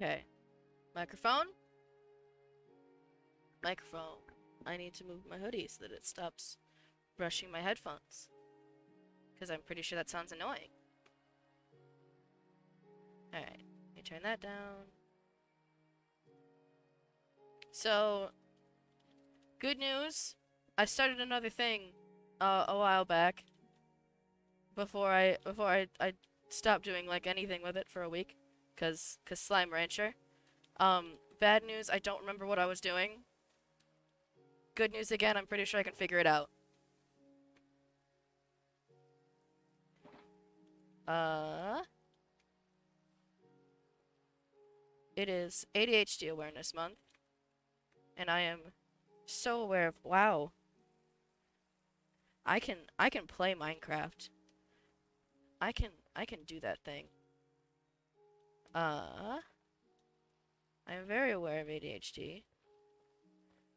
Okay. Microphone? Microphone. I need to move my hoodie so that it stops brushing my headphones. Because I'm pretty sure that sounds annoying. Alright. Let me turn that down. So, good news. I started another thing a while back. Before I stopped doing like anything with it for a week. Cause Slime Rancher. Bad news, I don't remember what I was doing. Good news again, I'm pretty sure I can figure it out. It is ADHD Awareness Month. And I am so aware of, wow. I can play Minecraft. I can do that thing. I am very aware of ADHD.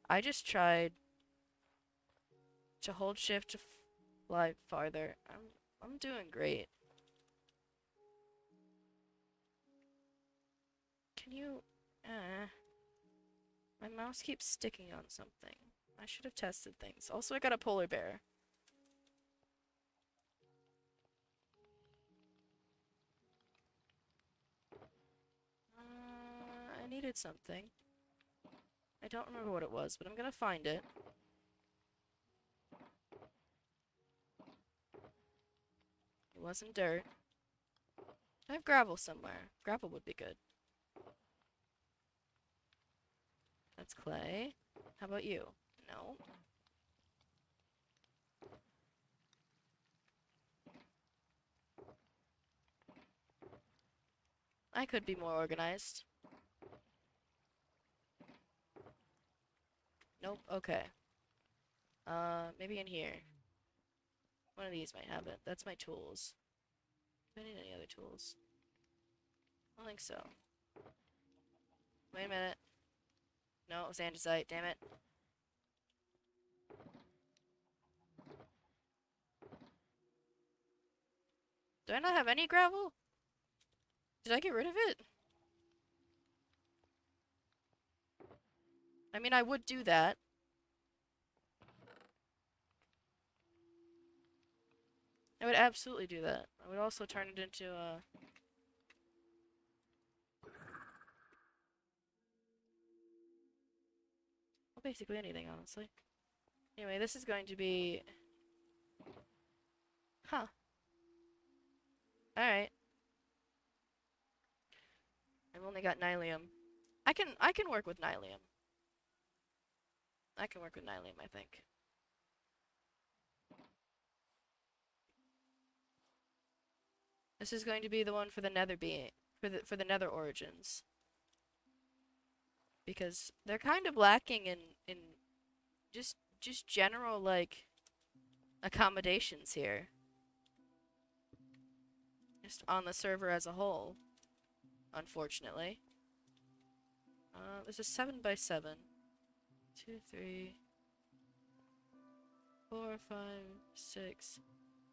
I just tried to hold shift to fly farther. I'm doing great. Can you my mouse keeps sticking on something. I should have tested things. Also, I got a polar bear. I needed something. I don't remember what it was, but I'm gonna find it. It wasn't dirt. I have gravel somewhere. Gravel would be good. That's clay. How about you? No. I could be more organized. Nope. Okay. Maybe in here. One of these might have it. That's my tools. Do I need any other tools? I don't think so. Wait a minute. No, it was andesite. Damn it. Do I not have any gravel? Did I get rid of it? I mean, I would do that. I would absolutely do that. I would also turn it into, well, basically anything, honestly. Anyway, this is going to be... Huh. Alright. I've only got nylium. I can work with nylium. I can work with nylium, I think. This is going to be the one for the nether being for the nether origins. Because they're kind of lacking in just general like accommodations here. Just on the server as a whole, unfortunately. This is 7 by 7. 2, 3, 4, 5, 6,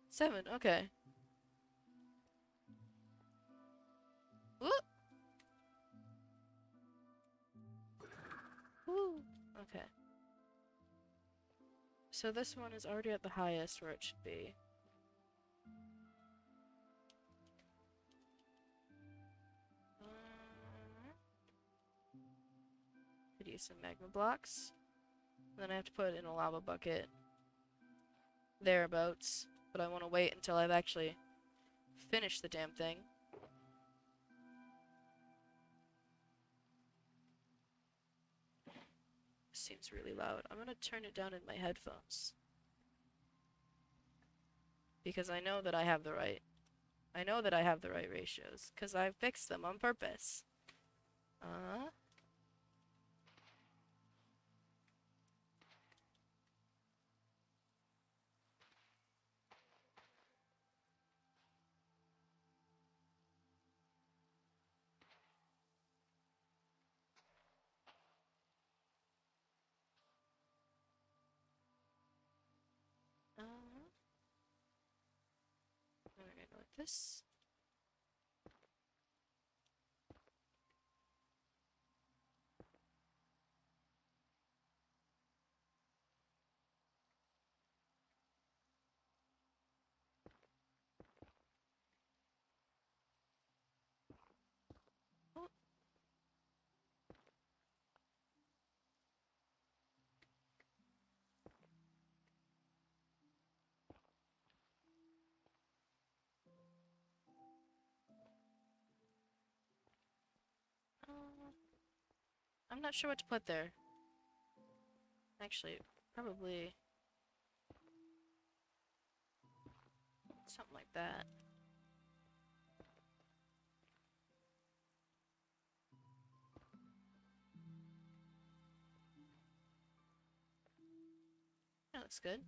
7. Okay. Whoop. Woo. Okay. So this one is already at the highest where it should be. Could use some magma blocks. Then I have to put it in a lava bucket. Thereabouts. But I want to wait until I've actually finished the damn thing. Seems really loud. I'm gonna turn it down in my headphones. Because I know that I have the right... I know that I have the right ratios. Because I fixed them on purpose. We're gonna go like this. I'm not sure what to put there. Actually, probably something like that. That looks good.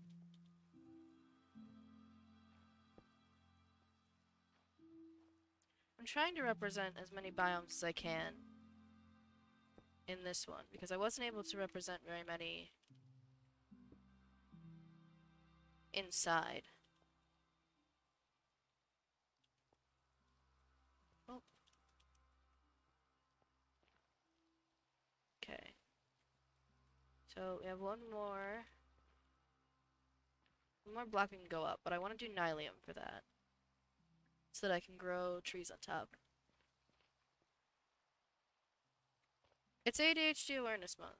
I'm trying to represent as many biomes as I can in this one, because I wasn't able to represent very many inside. Oh. Okay. So we have one more block we can go up, but I want to do Nylium for that, so that I can grow trees on top. It's ADHD Awareness Month.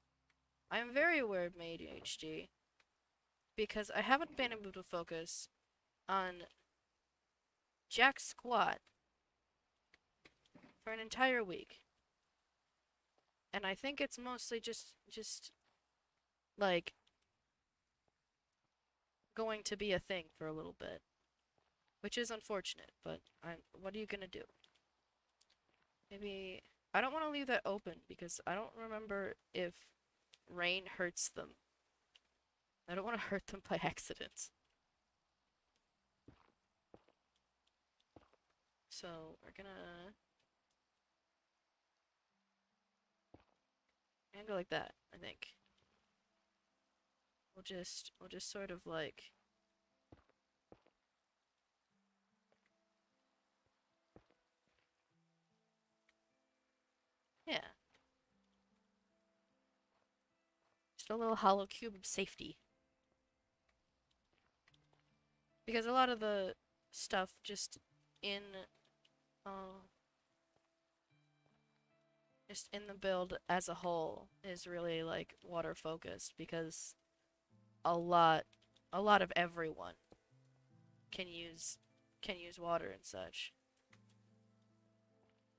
I am very aware of my ADHD, because I haven't been able to focus on jack squat for an entire week. And I think it's mostly just like, going to be a thing for a little bit. Which is unfortunate, but what are you gonna do? Maybe... I don't want to leave that open, because I don't remember if rain hurts them. I don't want to hurt them by accident. So, we're gonna go like that, I think. We'll just sort of like... Yeah. Just a little hollow cube of safety. Because a lot of the stuff just in, just in the build as a whole is really like water focused, because a lot of everyone can use water and such.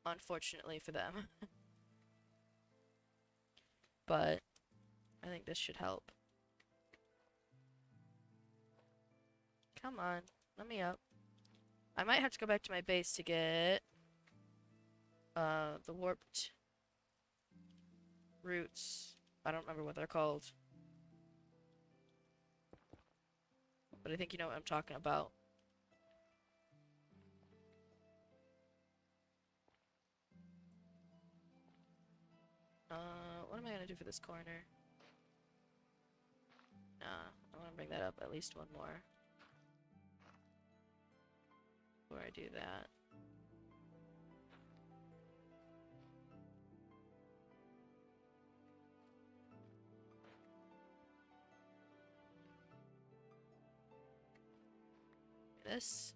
Unfortunately for them. But I think this should help. Come on, let me up. I might have to go back to my base to get the warped roots. I don't remember what they're called. But I think you know what I'm talking about. What am I gonna do for this corner? Nah, I wanna bring that up at least one more before I do that. This.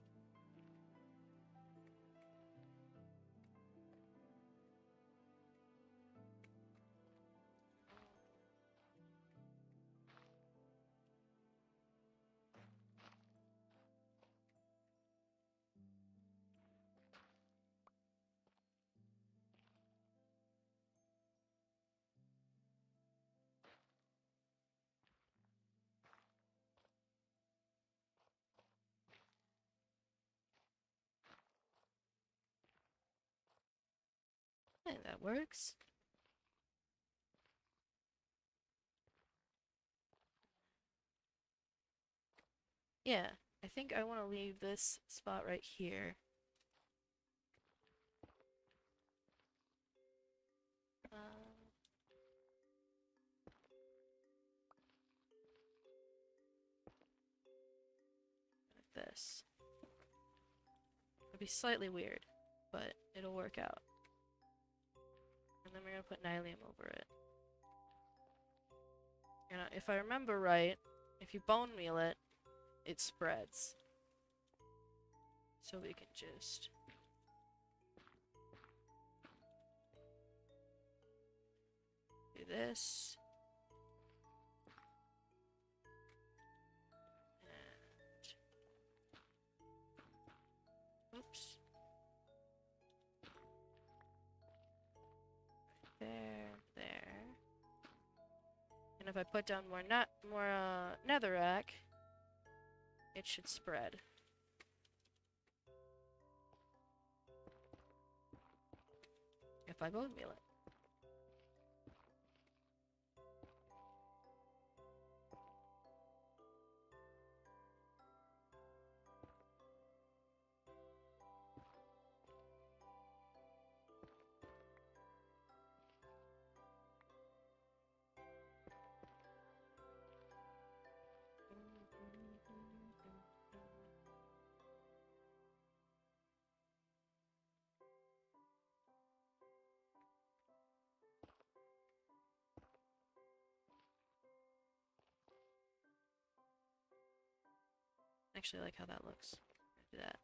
I think that works. Yeah, I think I want to leave this spot right here. Like this. It'll be slightly weird, but it'll work out. And then we're gonna put Nylium over it. And if I remember right, if you bone meal it, it spreads. So we can just... do this. And... oops. There, there. I put down more netherrack, it should spread. If I bone meal it. Actually, I like how that looks. Do that.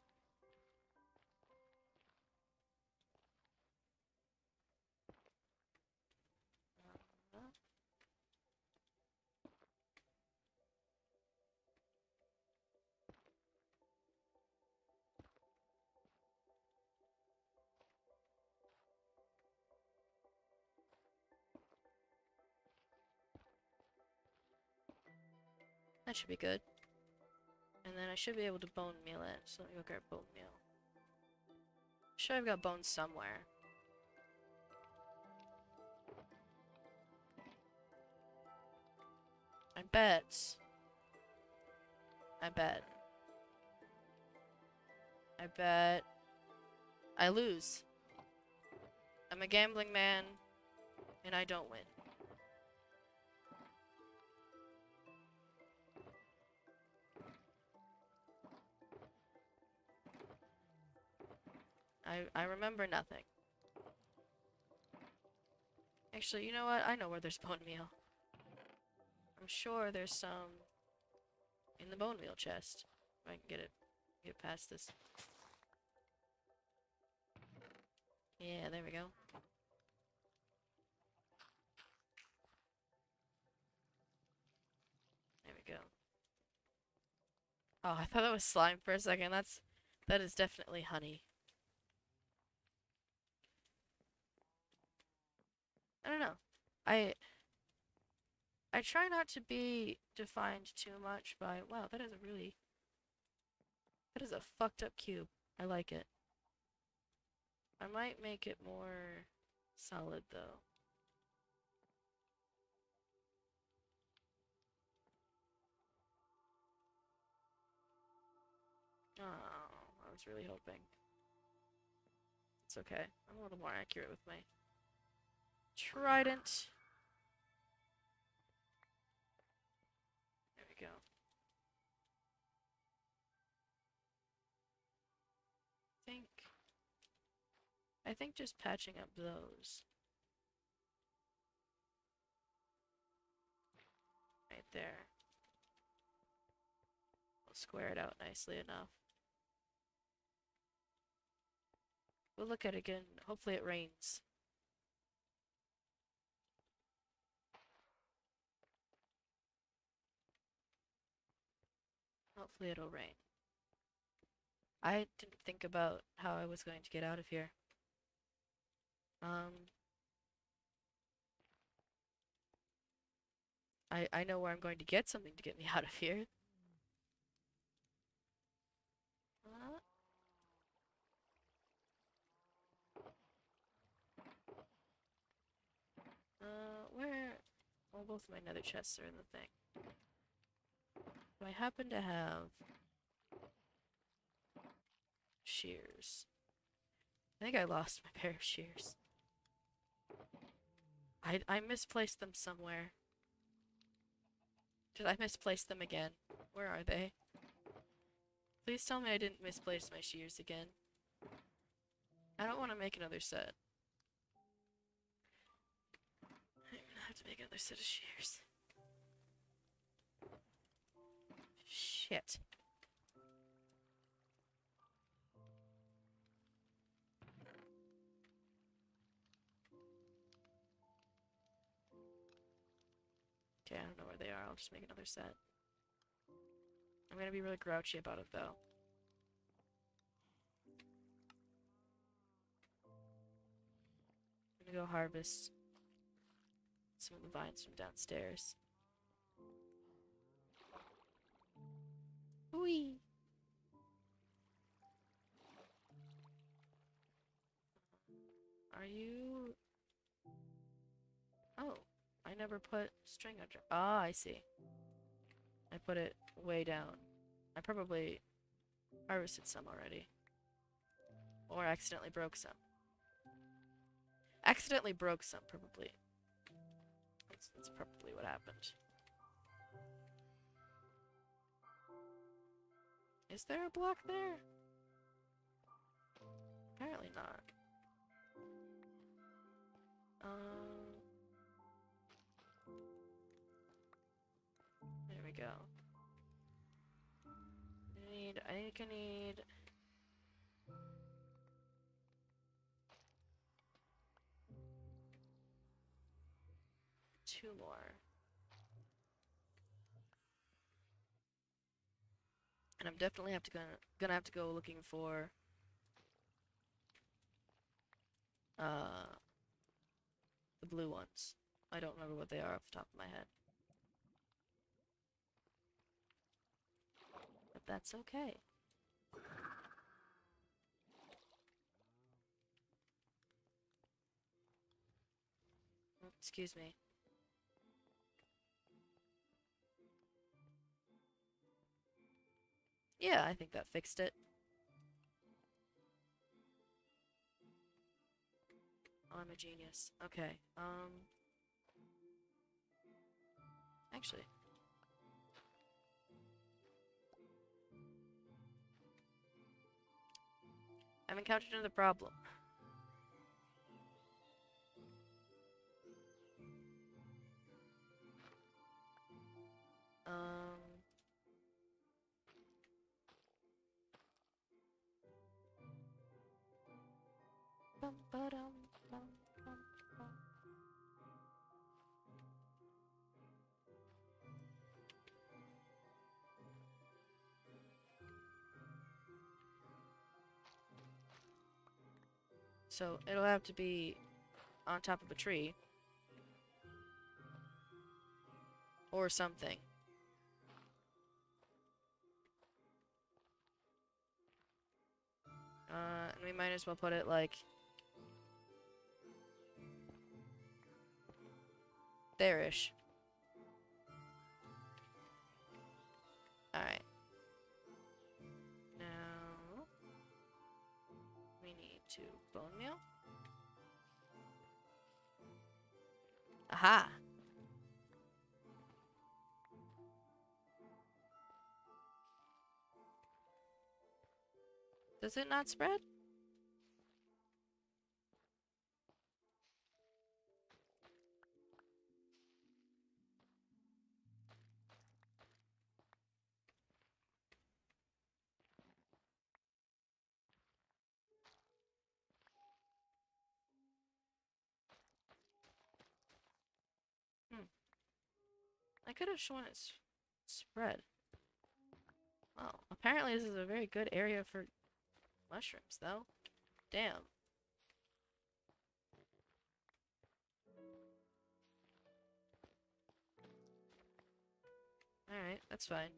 That should be good. And then I should be able to bone meal it. So let me go grab bone meal. Sure, I've got bones somewhere. I bet. I bet. I bet. I lose. I'm a gambling man, and I don't win. I remember nothing. Actually, you know what? I know where there's bone meal. I'm sure there's some in the bone meal chest. If I can get past this. Yeah, there we go. There we go. Oh, I thought that was slime for a second. That is definitely honey. I don't know. I try not to be defined too much by, wow, that is a fucked up cube. I like it. I might make it more solid though. Oh, I was really hoping. It's okay. I'm a little more accurate with my trident. There we go. I think just patching up those. Right there. We'll square it out nicely enough. We'll look at it again. Hopefully it rains. Hopefully it'll rain. I didn't think about how I was going to get out of here. I know where I'm going to get something to get me out of here. Where? Well, both of my nether chests are in the thing. Do I happen to have shears? I think I lost my pair of shears. I misplaced them somewhere. Did I misplace them again? Where are they? Please tell me I didn't misplace my shears again. I don't want to make another set. I'm gonna have to make another set of shears. Shit. Okay, I don't know where they are. I'll just make another set. I'm gonna be really grouchy about it, though. I'm gonna go harvest some of the vines from downstairs. Whee! Are you... Oh, I never put string under... Ah, I see. I put it way down. I probably harvested some already. Or accidentally broke some. Accidentally broke some, probably. That's probably what happened. Is there a block there? Apparently not. There we go. I think I need 2 more. And I'm definitely gonna have to go looking for the blue ones. I don't remember what they are off the top of my head. But that's okay. Excuse me. Yeah, I think that fixed it. Oh, I'm a genius. Okay, actually. I've encountered another problem. Bum, ba-dum, bum, bum, bum. So it'll have to be on top of a tree. Or something. And we might as well put it like there-ish. Alright. Now we need to bone meal. Aha! Does it not spread? I could have sworn it's spread. Well, apparently this is a very good area for mushrooms, though. Damn. Alright, that's fine.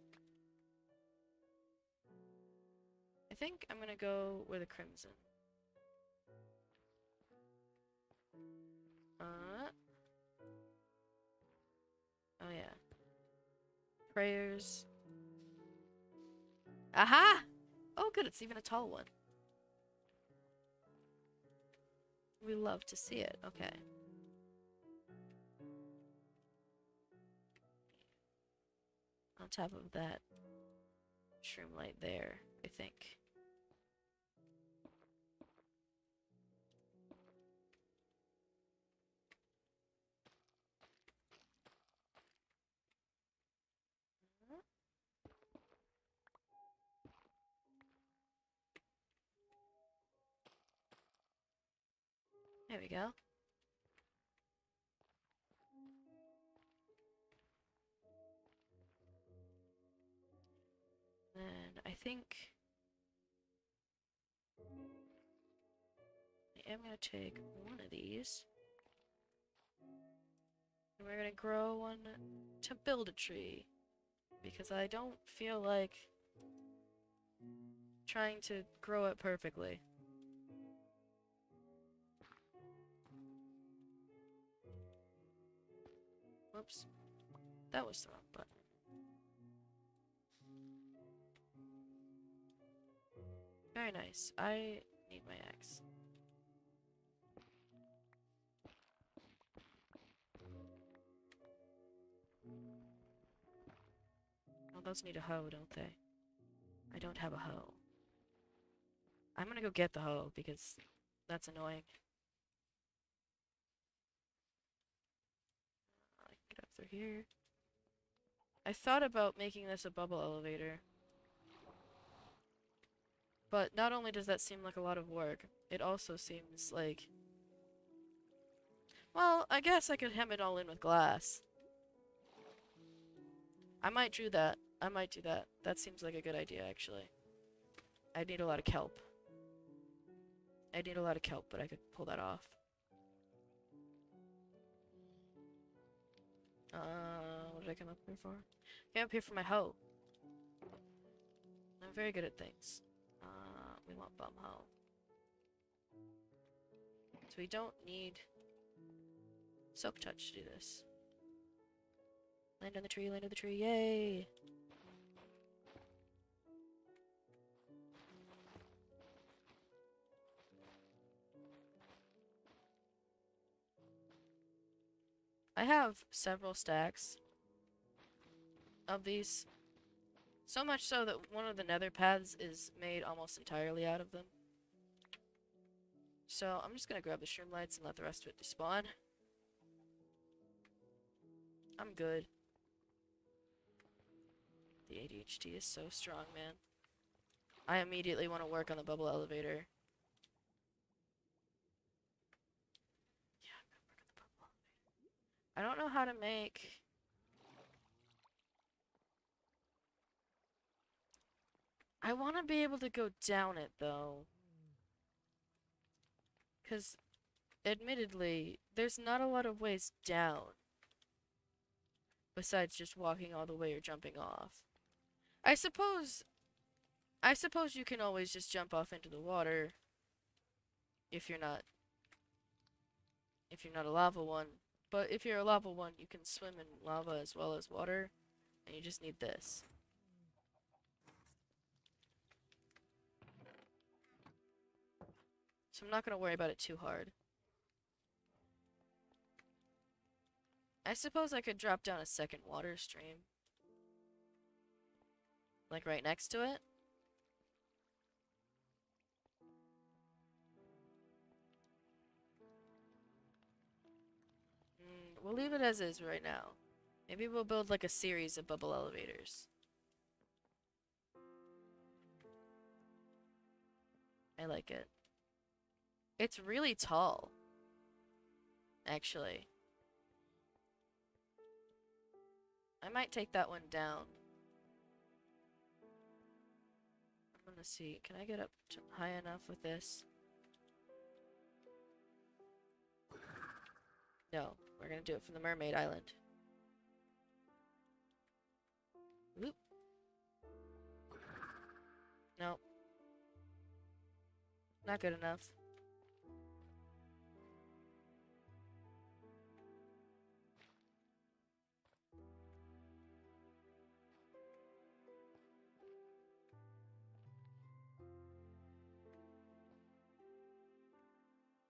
I think I'm gonna go with a crimson. Oh yeah. Prayers. Aha! Oh good, it's even a tall one. We love to see it. Okay. On top of that shroom light there, I think. There we go. Then I think I am gonna take one of these. And we're gonna grow one to build a tree. Because I don't feel like trying to grow it perfectly. Whoops. That was the wrong button. Very nice. I need my axe. Oh, those need a hoe, don't they? I don't have a hoe. I'm gonna go get the hoe because that's annoying. I can get up through here. I thought about making this a bubble elevator. But not only does that seem like a lot of work, it also seems like... Well, I guess I could hem it all in with glass. I might do that. I might do that. That seems like a good idea, actually. I need a lot of kelp. I need a lot of kelp, but I could pull that off. What did I come up here for? I came up here for my hoe. I'm very good at things. We want bum hoe. So we don't need silk touch to do this. Land on the tree, yay! I have several stacks of these. So much so that one of the nether paths is made almost entirely out of them. So I'm just gonna grab the shroom lights and let the rest of it despawn. I'm good. The ADHD is so strong, man. I immediately want to work on the bubble elevator. Yeah, I'm gonna work on the bubble elevator. I don't know how to make... I want to be able to go down it, though. Because, admittedly, there's not a lot of ways down. Besides just walking all the way or jumping off. I suppose you can always just jump off into the water. If you're not a lava one. But if you're a lava one, you can swim in lava as well as water. And you just need this. So I'm not going to worry about it too hard. I suppose I could drop down a second water stream. Like right next to it. We'll leave it as is right now. Maybe we'll build like a series of bubble elevators. I like it. It's really tall. Actually. I might take that one down. I'm gonna see. Can I get up high enough with this? No. We're gonna do it from the Mermaid Island. Whoop. Nope. Not good enough.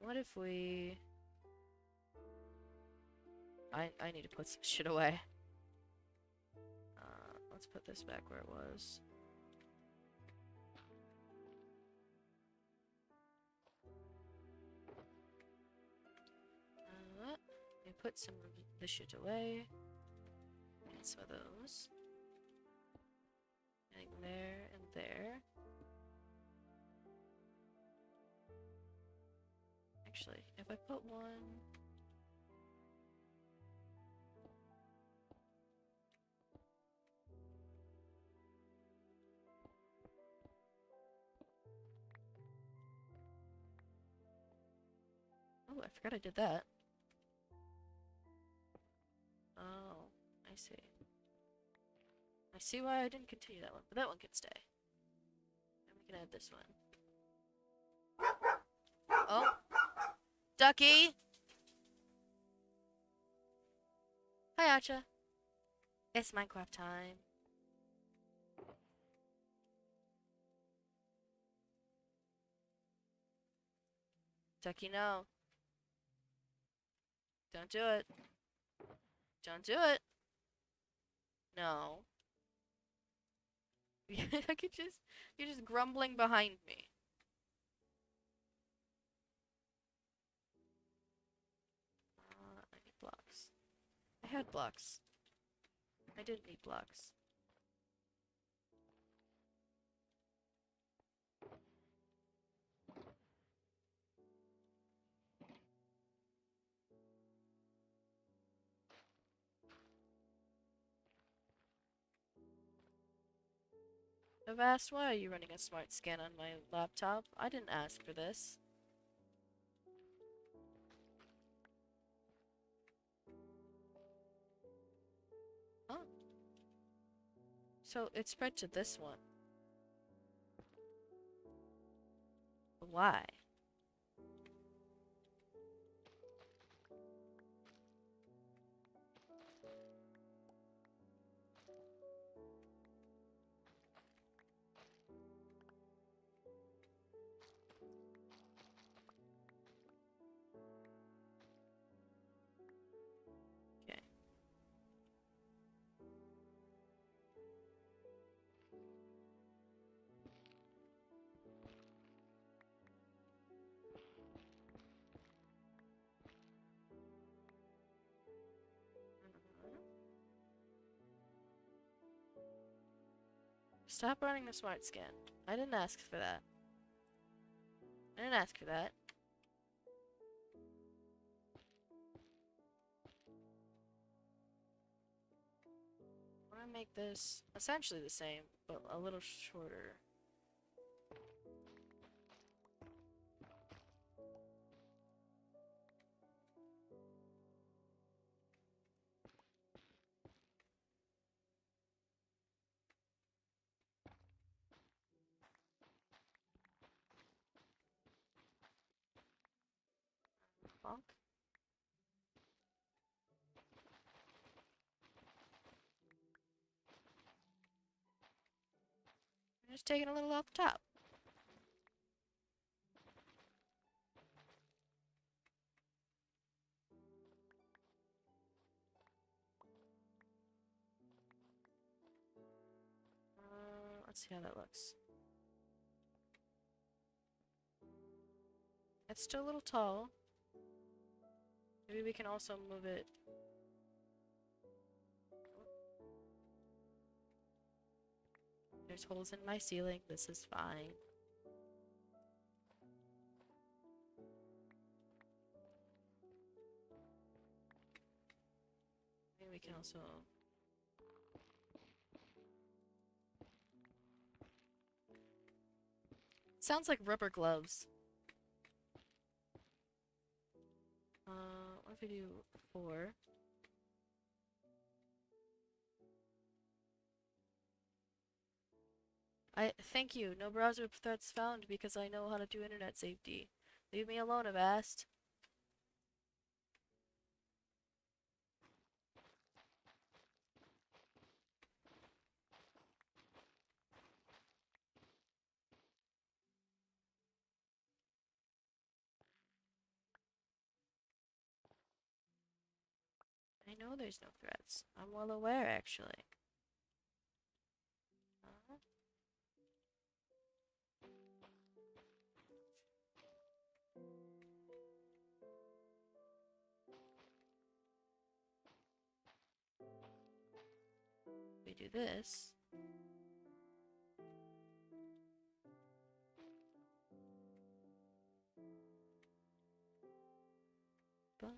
What if we... I need to put some shit away. Let's put this back where it was. Let me put some of this shit away. Get some of those. Getting there and there. Actually, if I put one... Oh, I forgot I did that. Oh, I see. I see why I didn't continue that one, but that one can stay. And we You can add this one. Oh. Ducky! Hi, Acha. It's Minecraft time. Ducky, no. Don't do it. Don't do it. No. You're just grumbling behind me. I need blocks. I had blocks. I didn't need blocks. I've asked, why are you running a smart scan on my laptop? I didn't ask for this. Huh? So it spread to this one. Why? Okay. Stop running the smart scan. I didn't ask for that. I didn't ask for that. I want to make this essentially the same, but a little shorter. Bonk. I'm just taking a little off the top. Let's see how that looks. It's still a little tall. Maybe we can also move it. There's holes in my ceiling. This is fine. Maybe we can also... Sounds like rubber gloves. What if we do 4? Thank you. No browser threats found because I know how to do internet safety. Leave me alone, Avast. I know there's no threats. I'm well aware, actually. We do this. Bum,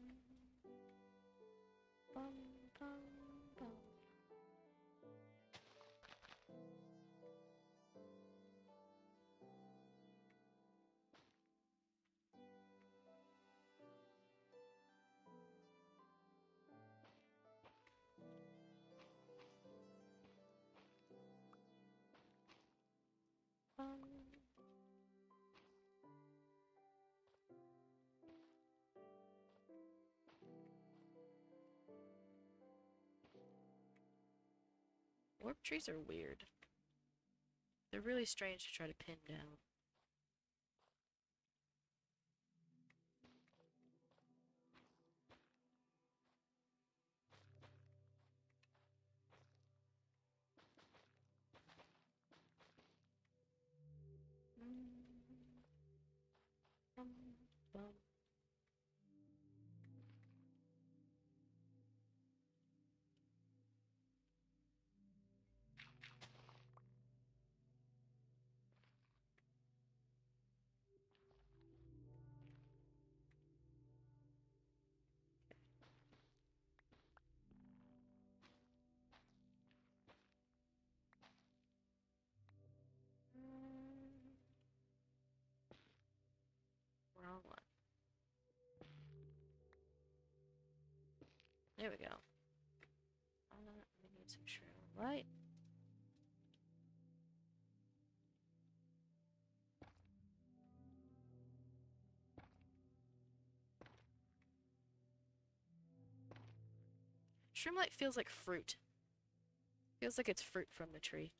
bum, bum, bum. Bum. Warp trees are weird. They're really strange to try to pin down. Wrong one. There we go. We need some shrill light. Shroomlight feels like fruit. Feels like it's fruit from the tree.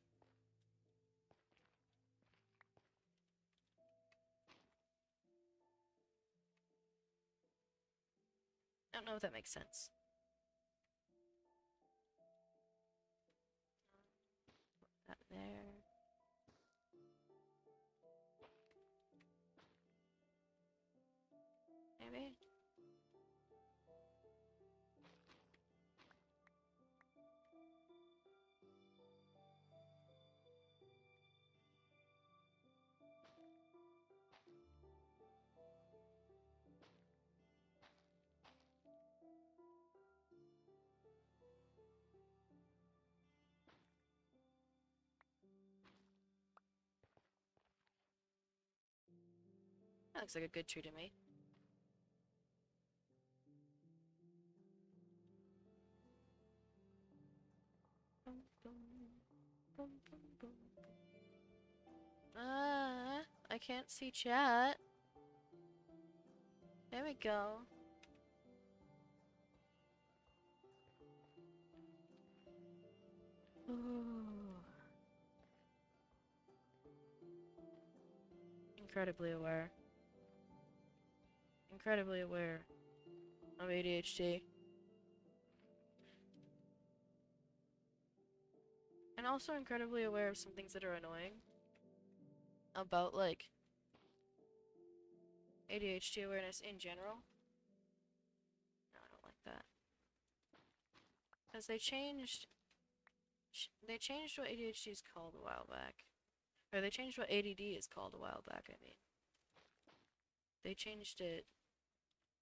I don't know if that makes sense. Put that there. Maybe? That looks like a good tree to me. I can't see chat. There we go. Ooh. Incredibly aware. Incredibly aware of ADHD. And also incredibly aware of some things that are annoying. About, like, ADHD awareness in general. No, I don't like that. Because they changed what ADHD is called a while back. Or they changed what ADD is called a while back, I mean. They changed it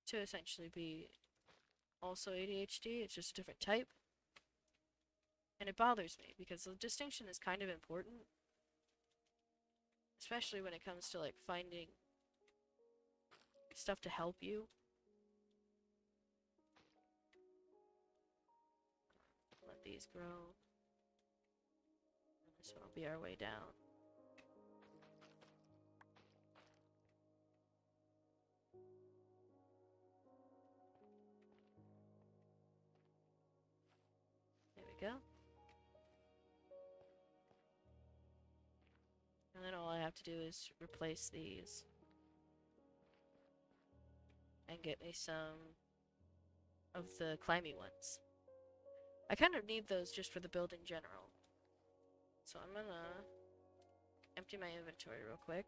to essentially be also ADHD, it's just a different type. And it bothers me, because the distinction is kind of important. Especially when it comes to, like, finding stuff to help you. Let these grow. This one will be our way down. There we go. And then all I have to do is replace these. And get me some of the climby ones. I kind of need those just for the build in general. So I'm gonna empty my inventory real quick.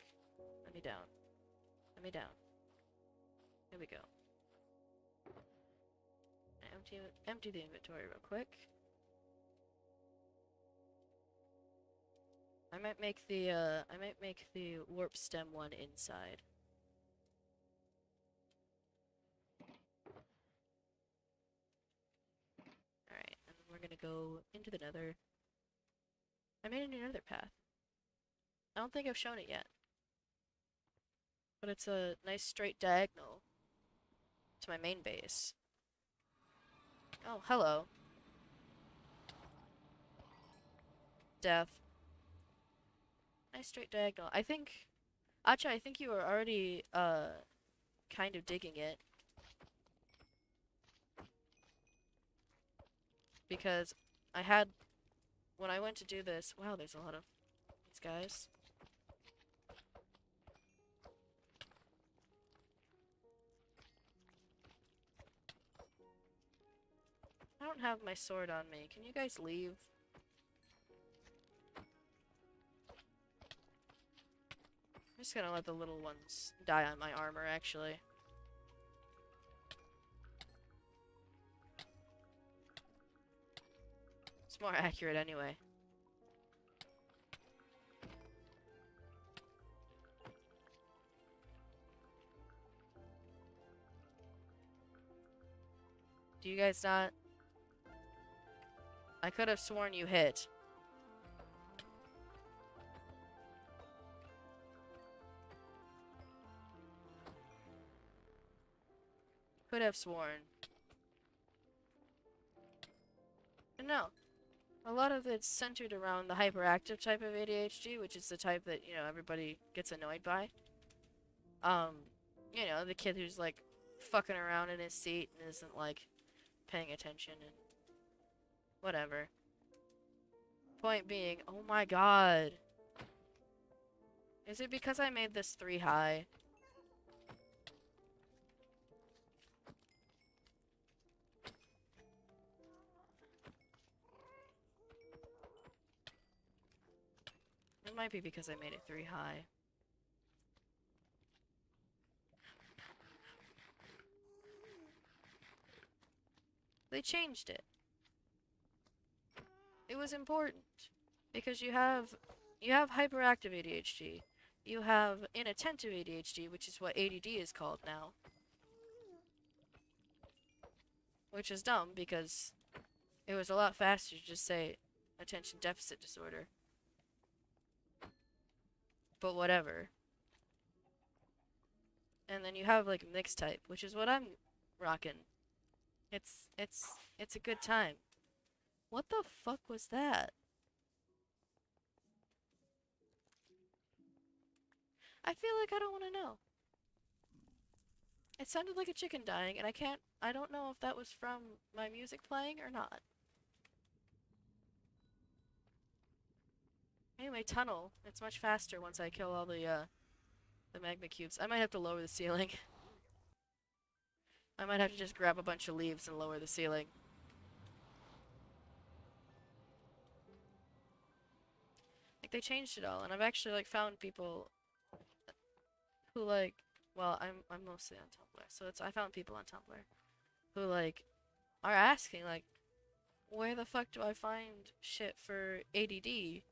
Let me down. Let me down. Here we go. Empty the inventory real quick. I might make the warp stem one inside. Alright, and then we're gonna go into the nether. I made another path. I don't think I've shown it yet. But it's a nice straight diagonal to my main base. Oh, hello. Death. Nice straight diagonal. I think... Acha, I think you were already, kind of digging it. Because I had when I went to do this, wow, there's a lot of these guys. I don't have my sword on me. Can you guys leave? I'm just gonna let the little ones die on my armor, actually. It's more accurate anyway. Do you guys not? I could have sworn you hit. Could have sworn. No. A lot of it's centered around the hyperactive type of ADHD, which is the type that, you know, everybody gets annoyed by. You know, the kid who's, like, fucking around in his seat and isn't, like, paying attention and whatever. Point being, oh my god. Is it because I made this 3 high? It might be because I made it 3 high. They changed it. It was important. Because you have hyperactive ADHD. You have inattentive ADHD, which is what ADD is called now. Which is dumb, because it was a lot faster to just say attention deficit disorder. But whatever. And then you have, like, mixed type, which is what I'm rocking. It's a good time. What the fuck was that? I feel like I don't want to know. It sounded like a chicken dying, and I don't know if that was from my music playing or not. Anyway, tunnel. It's much faster once I kill all the magma cubes. I might have to lower the ceiling. I might have to just grab a bunch of leaves and lower the ceiling. Like, they changed it all, and I've actually, like, found people who, like, well, I'm mostly on Tumblr, so I found people on Tumblr who, like, are asking, like, where the fuck do I find shit for ADD?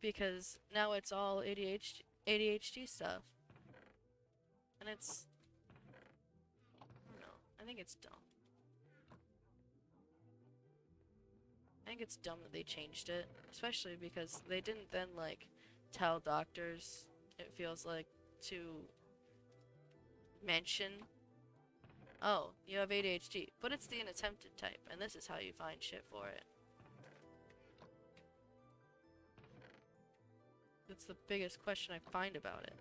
Because now it's all ADHD stuff. And it's, I don't know, I think it's dumb. I think it's dumb that they changed it, especially because they didn't then, like, tell doctors, it feels like, to mention, oh, you have ADHD, but it's the inattempted type, and this is how you find shit for it. That's the biggest question I find about it.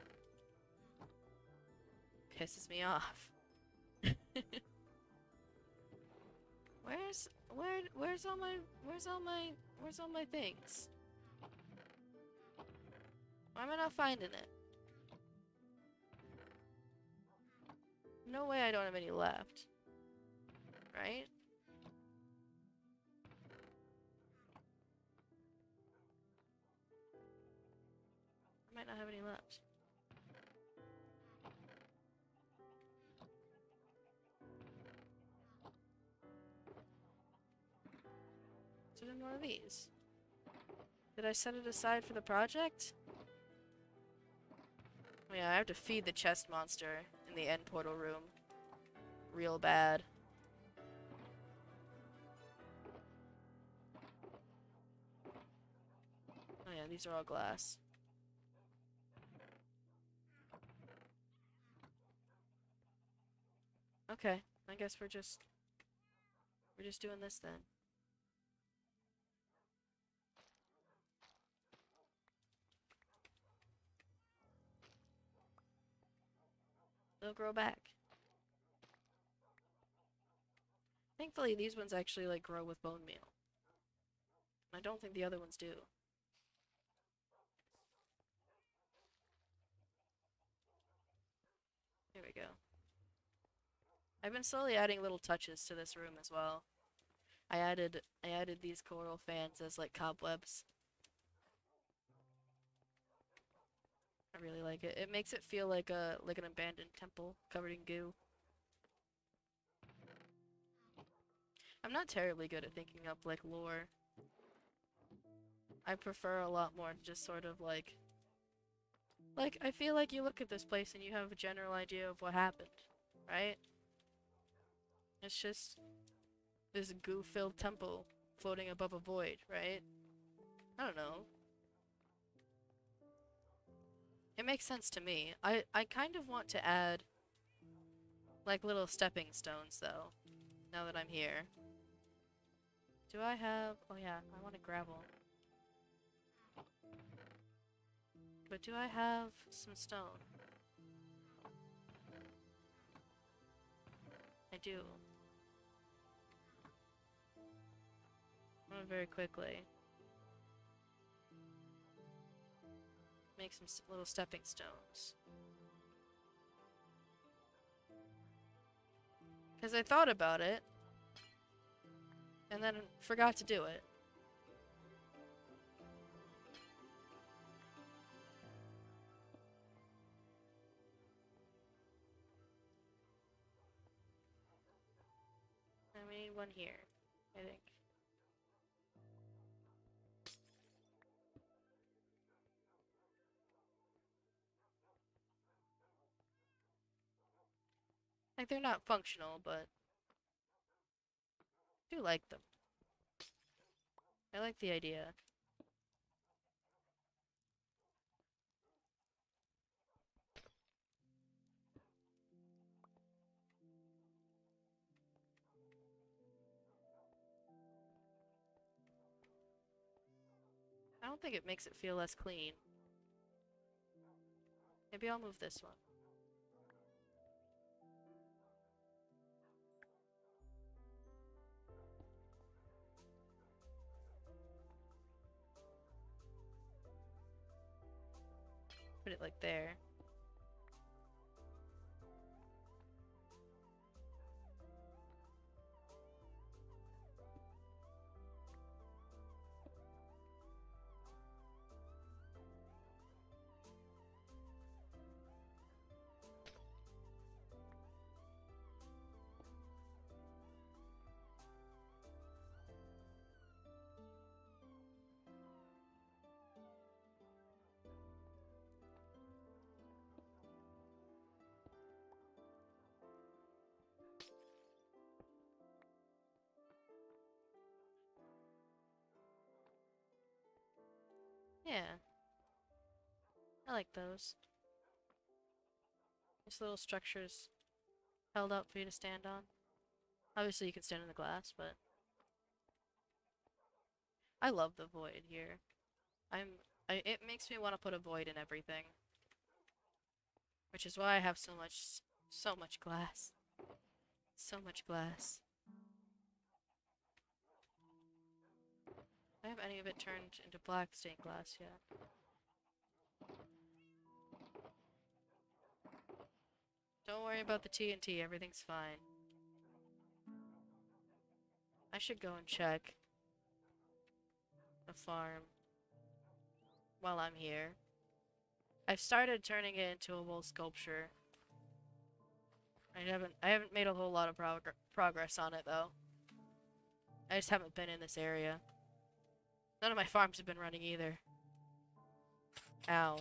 Pisses me off. Where's all my things? Why am I not finding it? No way I don't have any left. Right? I might not have any left. Is it in one of these? Did I set it aside for the project? Oh yeah, I have to feed the chest monster in the end portal room. Real bad. Oh yeah, these are all glass. Okay, I guess we're just doing this then. They'll grow back. Thankfully, these ones actually, like, grow with bone meal. I don't think the other ones do. Here we go. I've been slowly adding little touches to this room as well. I added these coral fans as like cobwebs. I really like it. It makes it feel like an abandoned temple covered in goo. I'm not terribly good at thinking up like lore. I prefer a lot more to just sort of like I feel like you look at this place and you have a general idea of what happened, right? It's just this goo-filled temple floating above a void, right? I don't know. It makes sense to me. I kind of want to add like little stepping stones though, now that I'm here. Do I have... Oh yeah, I want to gravel. But do I have some stone? I do. I'm gonna very quickly make some little stepping stones. Because I thought about it, and then forgot to do it. And we need one here, I think. Like, they're not functional, but I do like them. I like the idea. I don't think it makes it feel less clean. Maybe I'll move this one. Put it like there. Yeah. I like those. These little structures held up for you to stand on. Obviously you can stand in the glass, but I love the void here. It makes me want to put a void in everything. Which is why I have so much glass. So much glass. I don't have any of it turned into black stained glass yet. Don't worry about the TNT, everything's fine. I should go and check the farm while I'm here. I've started turning it into a wool sculpture. I haven't made a whole lot of progress on it though. I just haven't been in this area. None of my farms have been running either. Ow.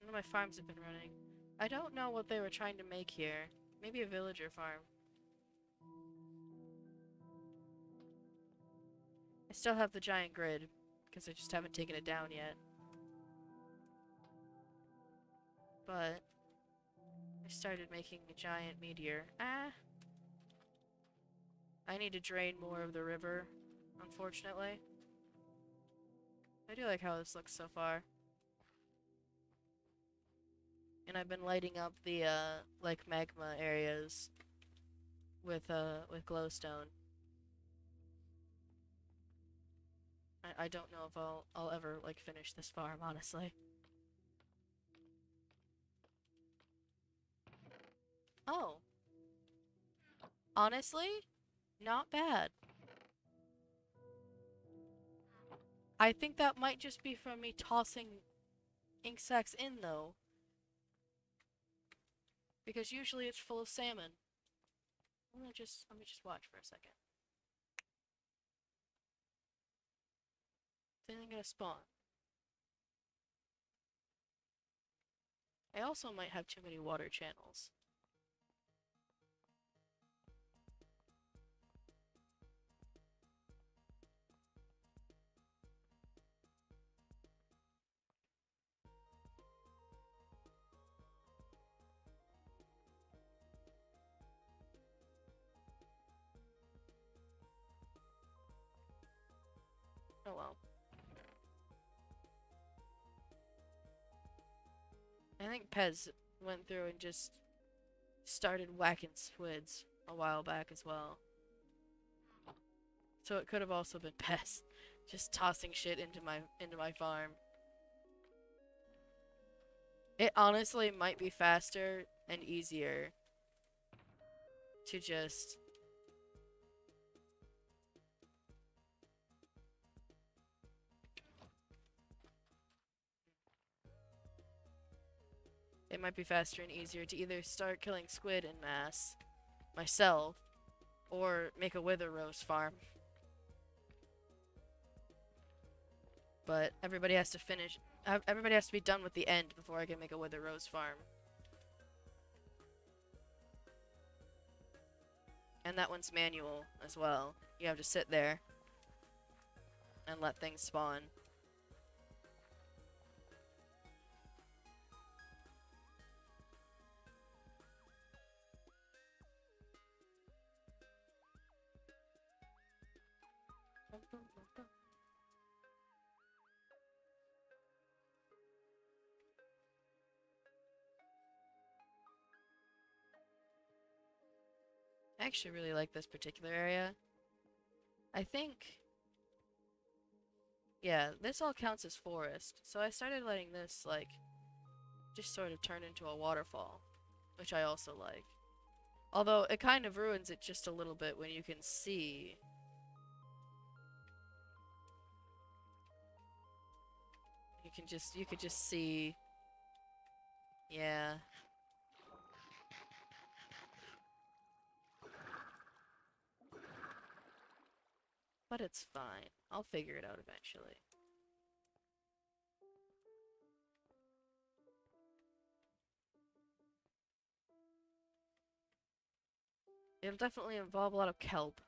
None of my farms have been running. I don't know what they were trying to make here. Maybe a villager farm. I still have the giant grid, because I just haven't taken it down yet. But I started making a giant meteor. Ah! I need to drain more of the river, unfortunately. I do like how this looks so far. And I've been lighting up the like magma areas with glowstone. I don't know if I'll ever like finish this farm, honestly. Oh, honestly, not bad. I think that might just be from me tossing ink sacs in though, because usually it's full of salmon. Let me just watch for a second. Is anything gonna spawn? I also might have too many water channels. Oh well. I think Pez went through and just started whacking squids a while back as well. So it could have also been Pez just tossing shit into my farm. It honestly might be faster and easier to just it might be faster and easier to either start killing squid en masse myself or make a wither rose farm. But everybody has to finish. Everybody has to be done with the end before I can make a wither rose farm. And that one's manual as well. You have to sit there and let things spawn. I actually really like this particular area. I think, yeah, this all counts as forest. So I started letting this, like, just sort of turn into a waterfall, which I also like. Although it kind of ruins it just a little bit when you can see. You could just see. Yeah. But it's fine. I'll figure it out eventually. It'll definitely involve a lot of kelp.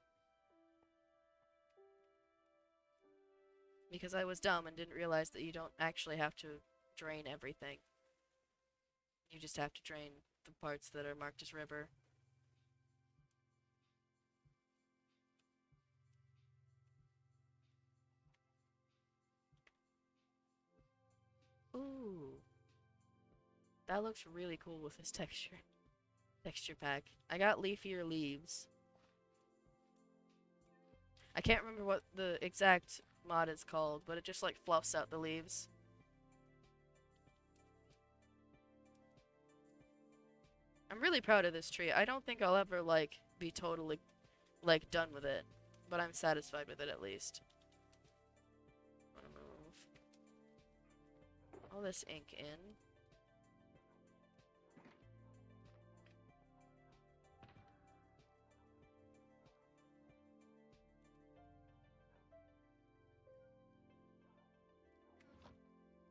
Because I was dumb and didn't realize that you don't actually have to drain everything. You just have to drain the parts that are marked as river. Ooh. That looks really cool with this texture pack. I got leafier leaves. I can't remember what the exact mod is called, but it just like fluffs out the leaves. I'm really proud of this tree. I don't think I'll ever like be totally like done with it, but I'm satisfied with it at least. I'm gonna move all this ink in.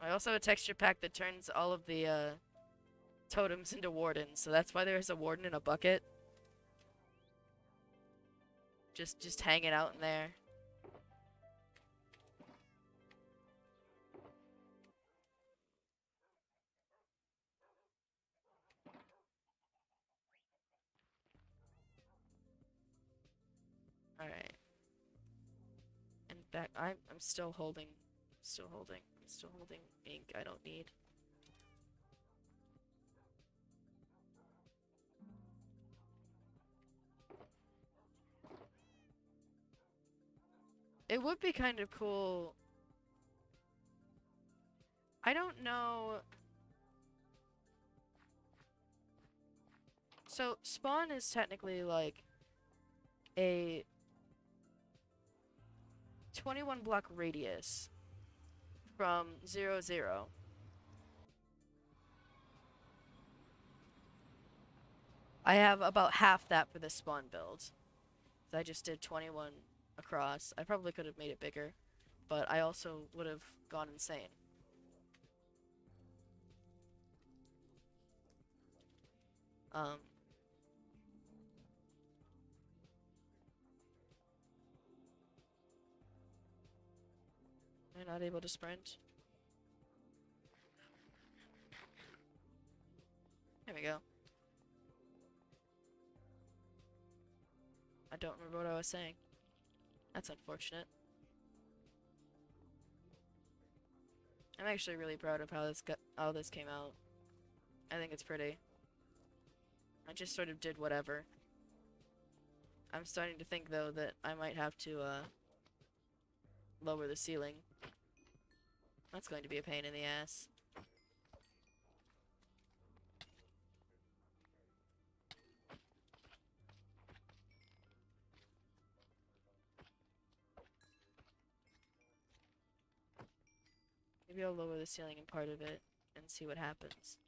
I also have a texture pack that turns all of the totems into wardens, so that's why there's a warden in a bucket. Just hanging out in there. Alright. And back I'm still holding I'm still holding ink I don't need. It would be kind of cool. I don't know. So, spawn is technically like a 21 block radius from 0, 0. I have about half that for the spawn build. I just did 21 across. I probably could have made it bigger, but I also would have gone insane. Um, am I not able to sprint? There we go. I don't remember what I was saying. That's unfortunate. I'm actually really proud of how this came out. I think it's pretty. I just sort of did whatever. I'm starting to think though that I might have to lower the ceiling. That's going to be a pain in the ass. Maybe I'll lower the ceiling in part of it and see what happens.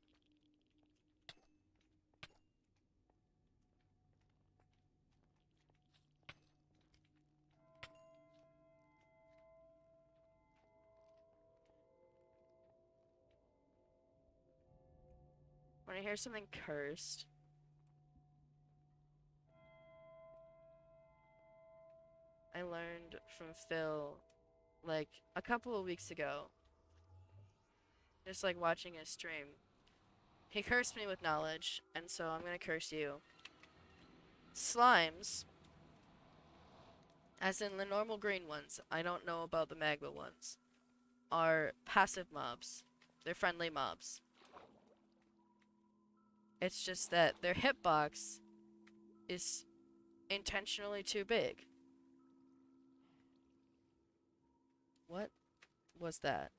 When I hear something cursed, I learned from Phil like a couple of weeks ago, just like watching his stream. He cursed me with knowledge, and so I'm gonna curse you. Slimes, as in the normal green ones, I don't know about the magma ones, are passive mobs. They're friendly mobs. It's just that their hitbox is intentionally too big. What was that?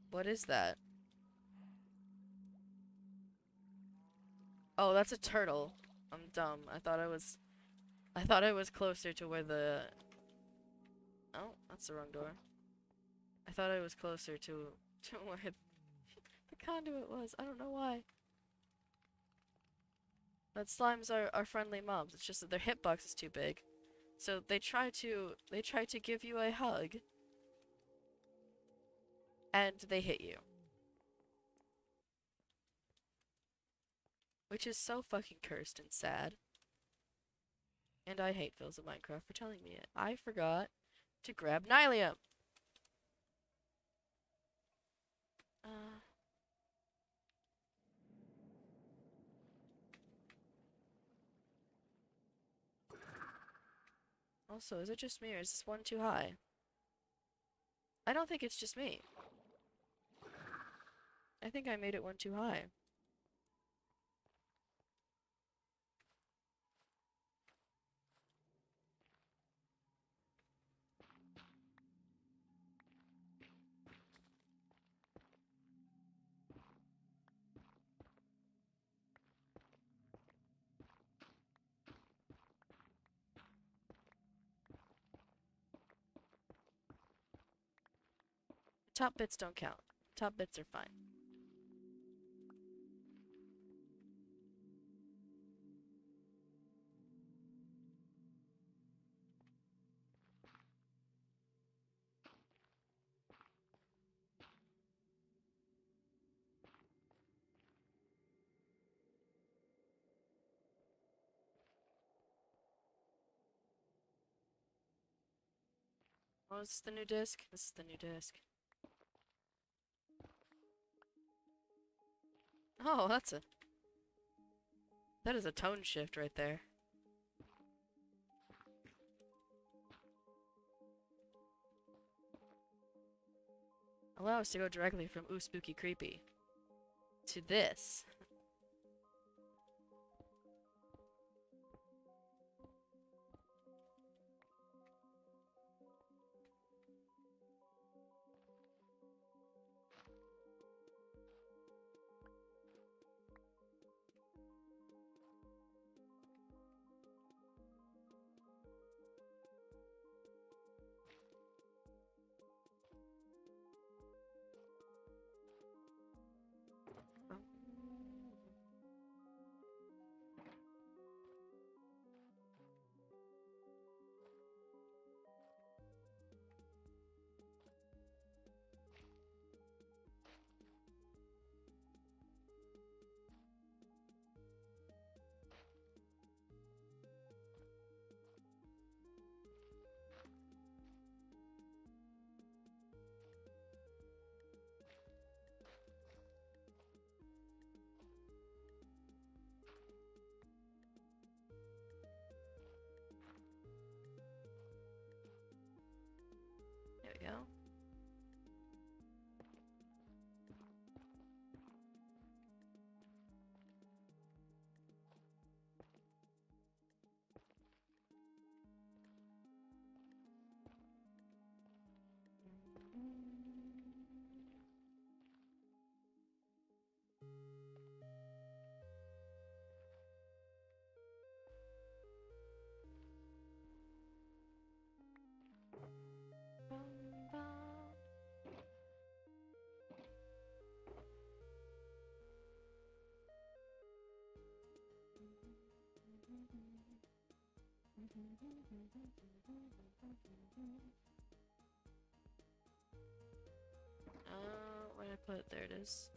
What is that? Oh, that's a turtle. I'm dumb. I thought I was closer to where the... Oh, that's the wrong door. I thought I was closer to where the conduit was. I don't know why. But slimes are friendly mobs. It's just that their hitbox is too big. So they try to give you a hug. And they hit you. Which is so fucking cursed and sad. And I hate Phils of Minecraft for telling me it. I forgot to grab Nylium. Also, is it just me or is this one too high? I don't think it's just me. I think I made it one too high. Top bits don't count. Top bits are fine. Oh, is this the new disc? This is the new disc. Oh, that is a tone shift right there. Allow us to go directly from ooh spooky creepy to this. Where did I put it? There it is.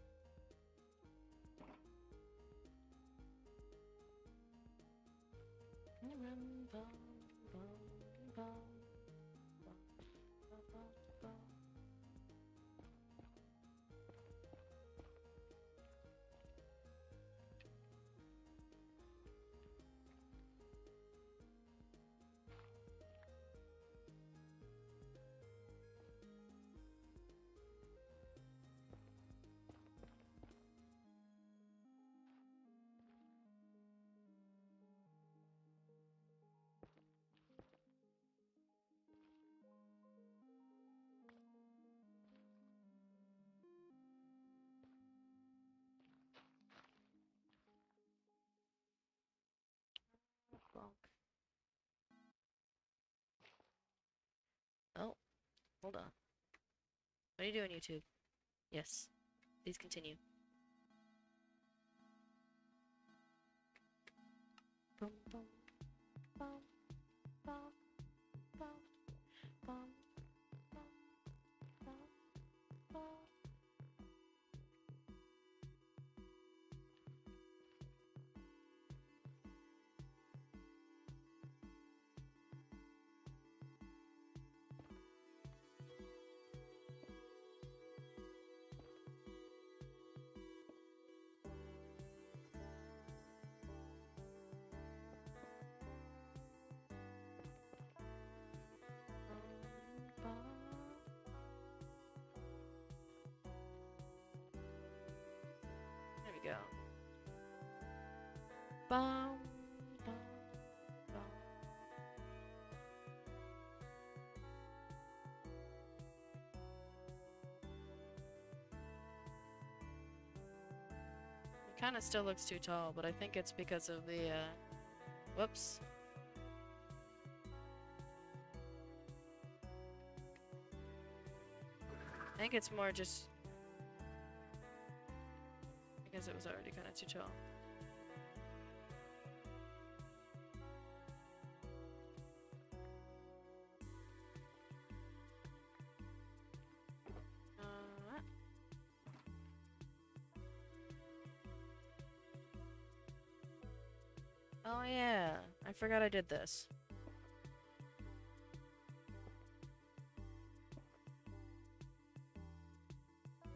Bonk. Oh, hold on. What are you doing, YouTube? Yes. Please continue. Boom, boom, boom, boom, boom, boom, boom, boom, boom. There we go. Bum, bum, bum. It kind of still looks too tall, but I think it's because of the, whoops. I think it's more just because it was already kind of too tall. Oh yeah, I forgot I did this.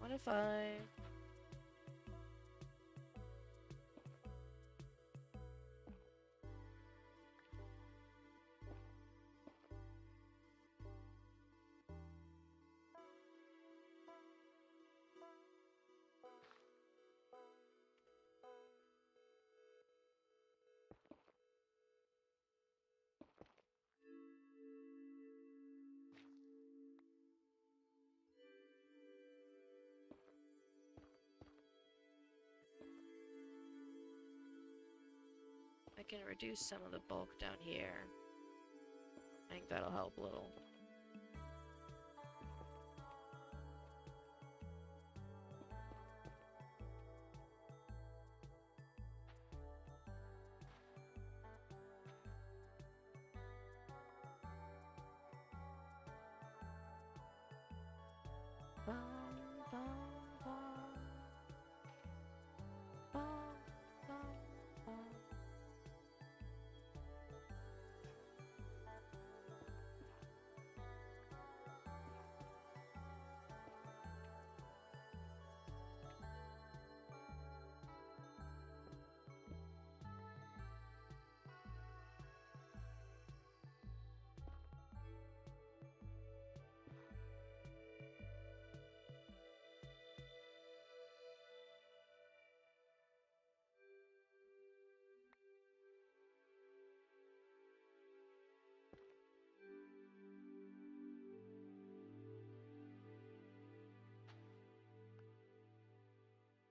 What if I... I can reduce some of the bulk down here. I think that'll help a little. Bum, bum, bum. Bum, bum, bum.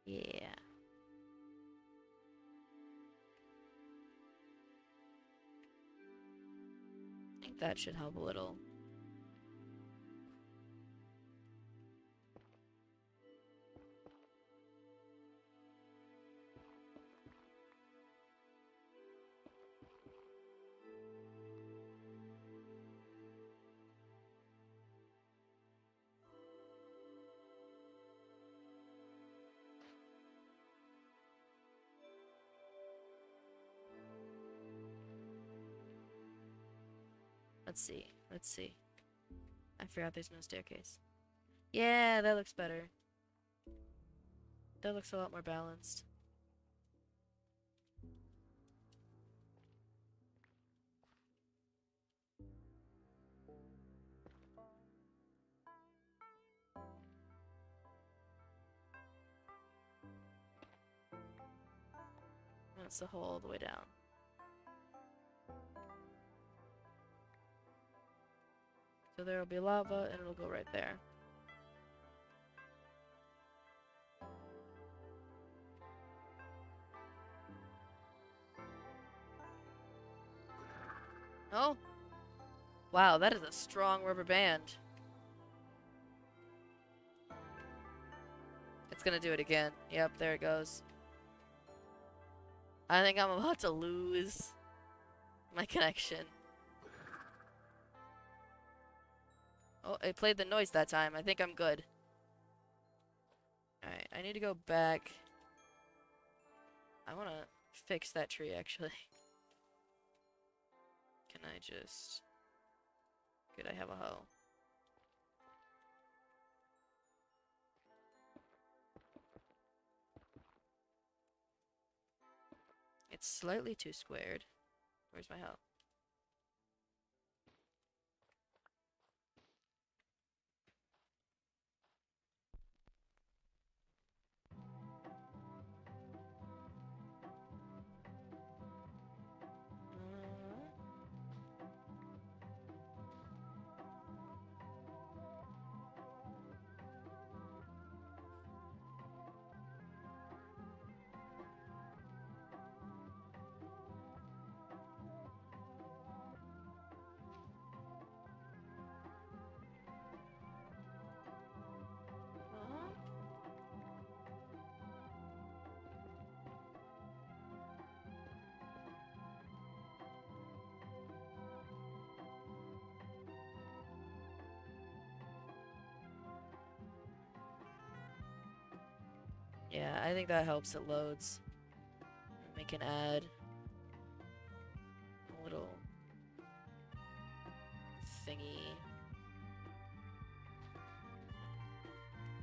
Yeah. I think that should help a little. Let's see. Let's see. I forgot there's no staircase. Yeah, that looks better. That looks a lot more balanced. That's the hole all the way down. So there will be lava and it'll go right there. Oh! Wow, that is a strong rubber band. It's gonna do it again. Yep, there it goes. I think I'm about to lose my connection. Oh, it played the noise that time. I think I'm good. Alright, I need to go back. I want to fix that tree, actually. Can I just... Could I have a hoe? It's slightly too squared. Where's my hoe? Yeah, I think that helps it loads. And we can add a little thingy.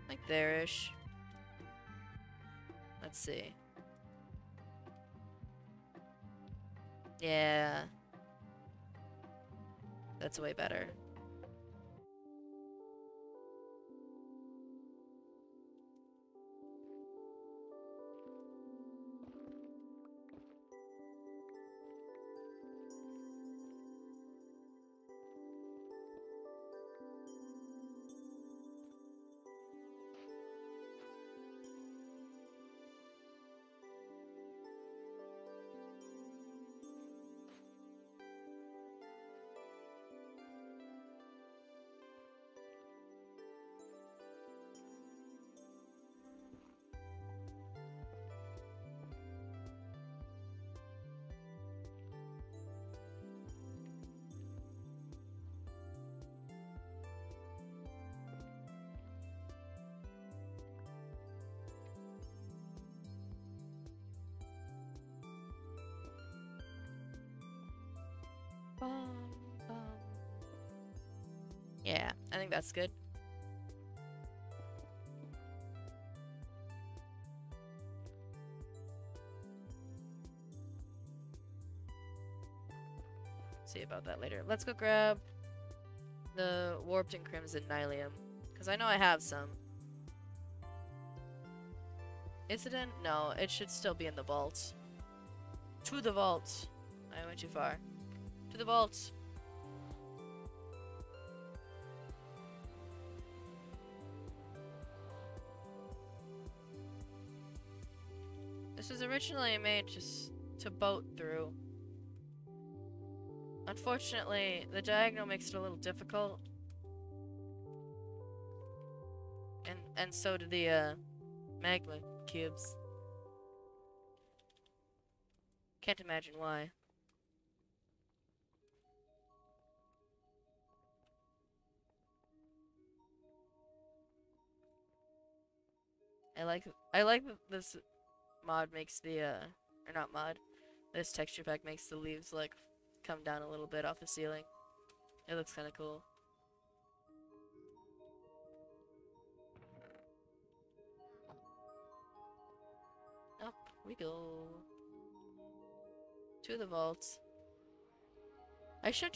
Like there-ish. Let's see. Yeah. That's way better. Bum, bum. Yeah, I think that's good. See about that later. Let's go grab the Warped and Crimson Nylium, because I know I have some. Is it in? No, it should still be in the vault. To the vault. I went too far. To the vault. This was originally made just to boat through. Unfortunately, the diagonal makes it a little difficult. And so do the magma cubes. Can't imagine why. I like that this mod makes the or not mod. This texture pack makes the leaves like come down a little bit off the ceiling. It looks kind of cool. Up we go. To the vaults. I should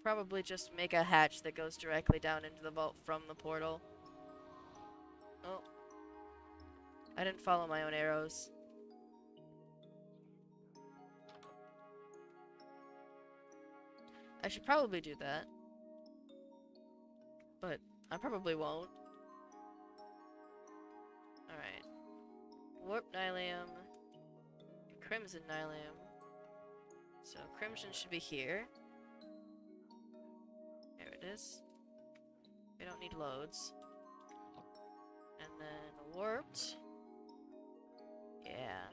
probably just make a hatch that goes directly down into the vault from the portal. Oh. I didn't follow my own arrows. I should probably do that. But I probably won't. Alright. Warp Nylium. Crimson Nylium. So Crimson should be here. There it is. We don't need loads. And then Warped. Yeah.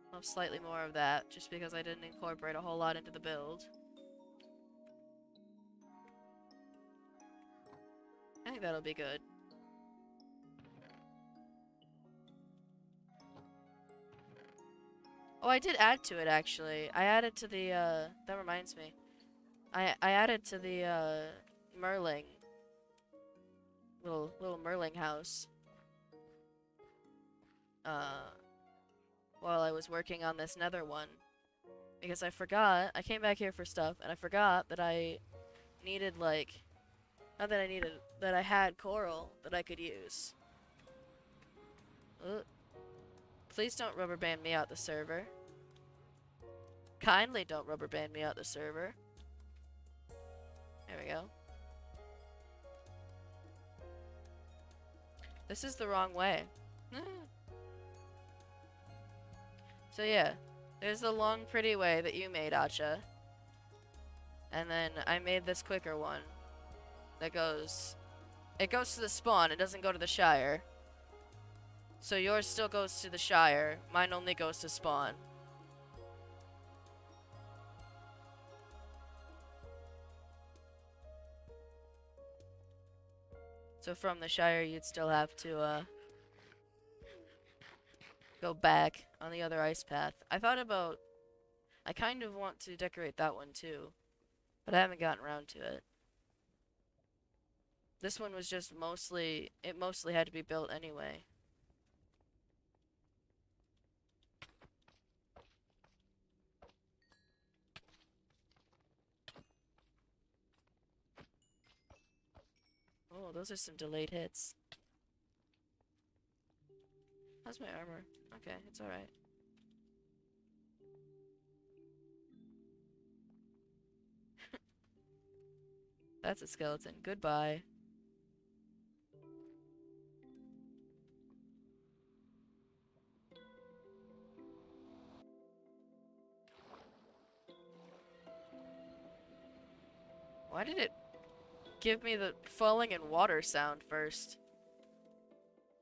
I'll have slightly more of that, just because I didn't incorporate a whole lot into the build. I think that'll be good. Oh, I did add to it, actually. I added to the, that reminds me. I added to the, Merling. Little Merling house. While I was working on this nether one. Because I forgot, I came back here for stuff, and I forgot that I needed, like... Not that I needed, that I had coral that I could use. Please don't rubber band me out the server. Kindly don't rubber band me out the server. There we go. This is the wrong way. So yeah, there's the long pretty way that you made, Acha. And then I made this quicker one. That goes... It goes to the spawn, it doesn't go to the Shire. So yours still goes to the Shire, mine only goes to spawn. So from the Shire, you'd still have to, go back on the other ice path. I thought about... I kind of want to decorate that one too. But I haven't gotten around to it. This one was just mostly... It mostly had to be built anyway. Oh, those are some delayed hits. How's my armor? Okay, it's alright. That's a skeleton. Goodbye. Why did it give me the falling in water sound first?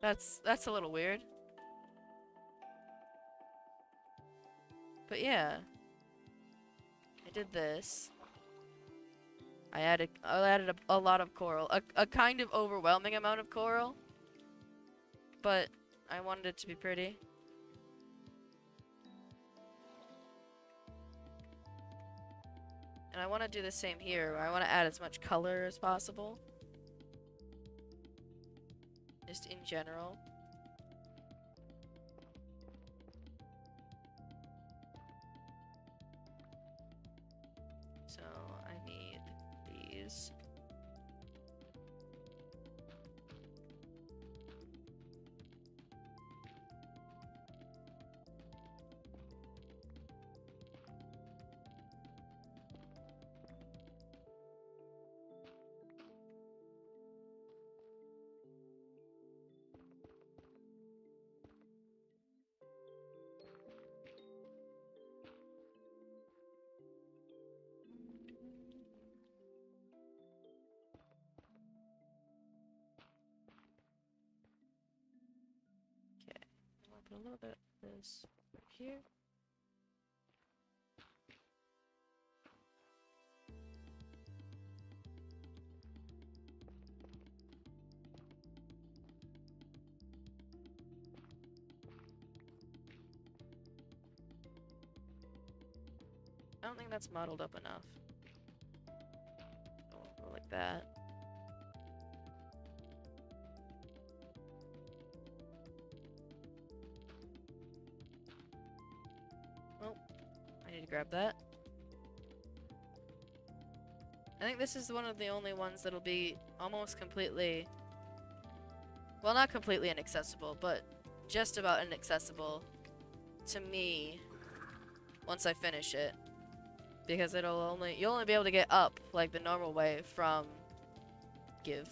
That's a little weird. But yeah. I did this. I added a lot of coral. A kind of overwhelming amount of coral. But I wanted it to be pretty. And I want to do the same here, where I want to add as much color as possible. Just in general. So I need these. Put a little bit of this here. don't think that's modeled up enough. Go like that. Oh, I need to grab that. I think this is one of the only ones that'll be almost completely... Well, not completely inaccessible, but just about inaccessible to me once I finish it. Because you'll only be able to get up like the normal way from Give.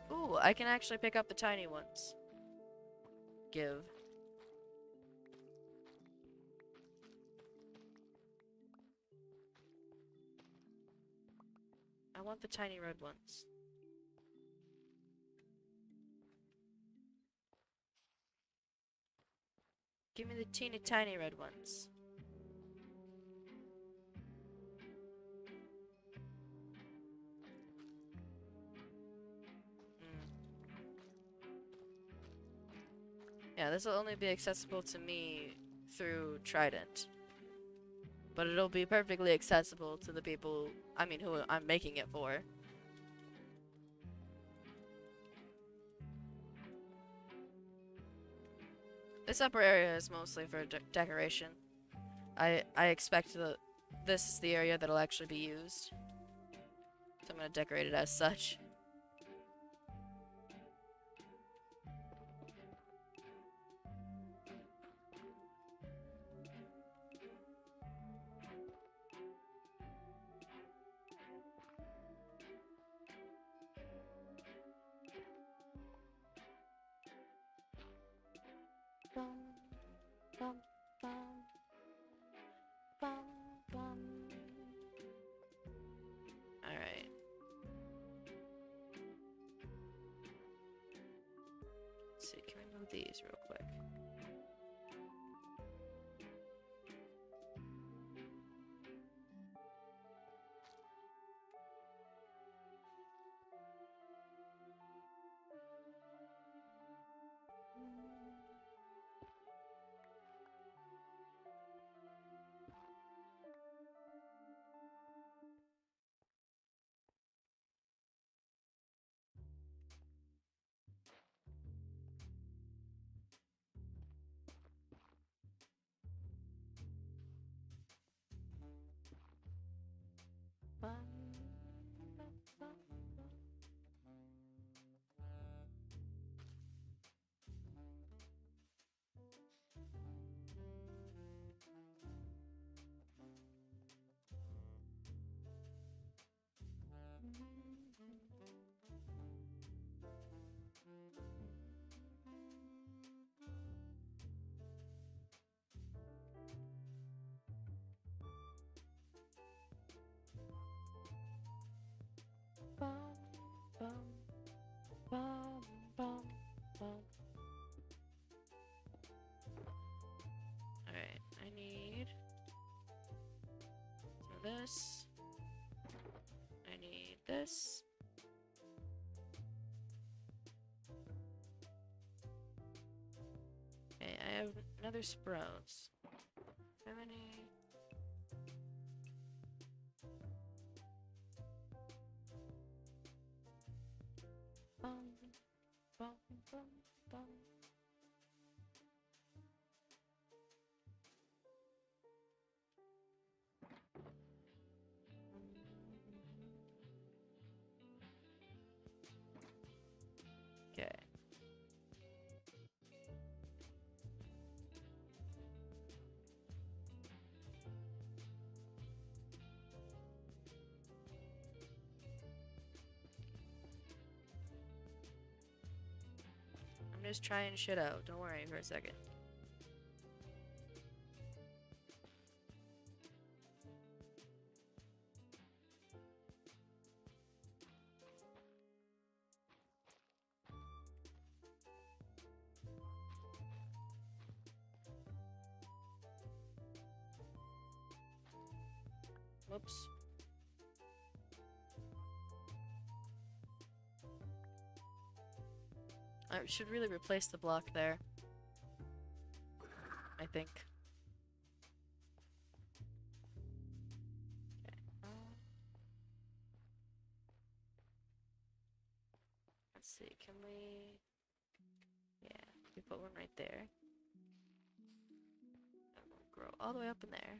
Ooh, I can actually pick up the tiny ones. Give. I want the tiny red ones. Give me the teeny tiny red ones. Yeah, this will only be accessible to me through Trident. But it'll be perfectly accessible to the people, I mean, who I'm making it for. This upper area is mostly for decoration. I expect this is the area that'll actually be used. So I'm gonna decorate it as such. Alright. Let's see, can we move these real quick? Alright, I need some of this. I need this. Okay, I have another sprouts. How many? Bum, bum, bum. Okay. I'm just trying shit out. Don't worry for a second. Whoops. I should really replace the block there. I think. Okay. Let's see, can we... Yeah, we put one right there. And we'll grow all the way up in there.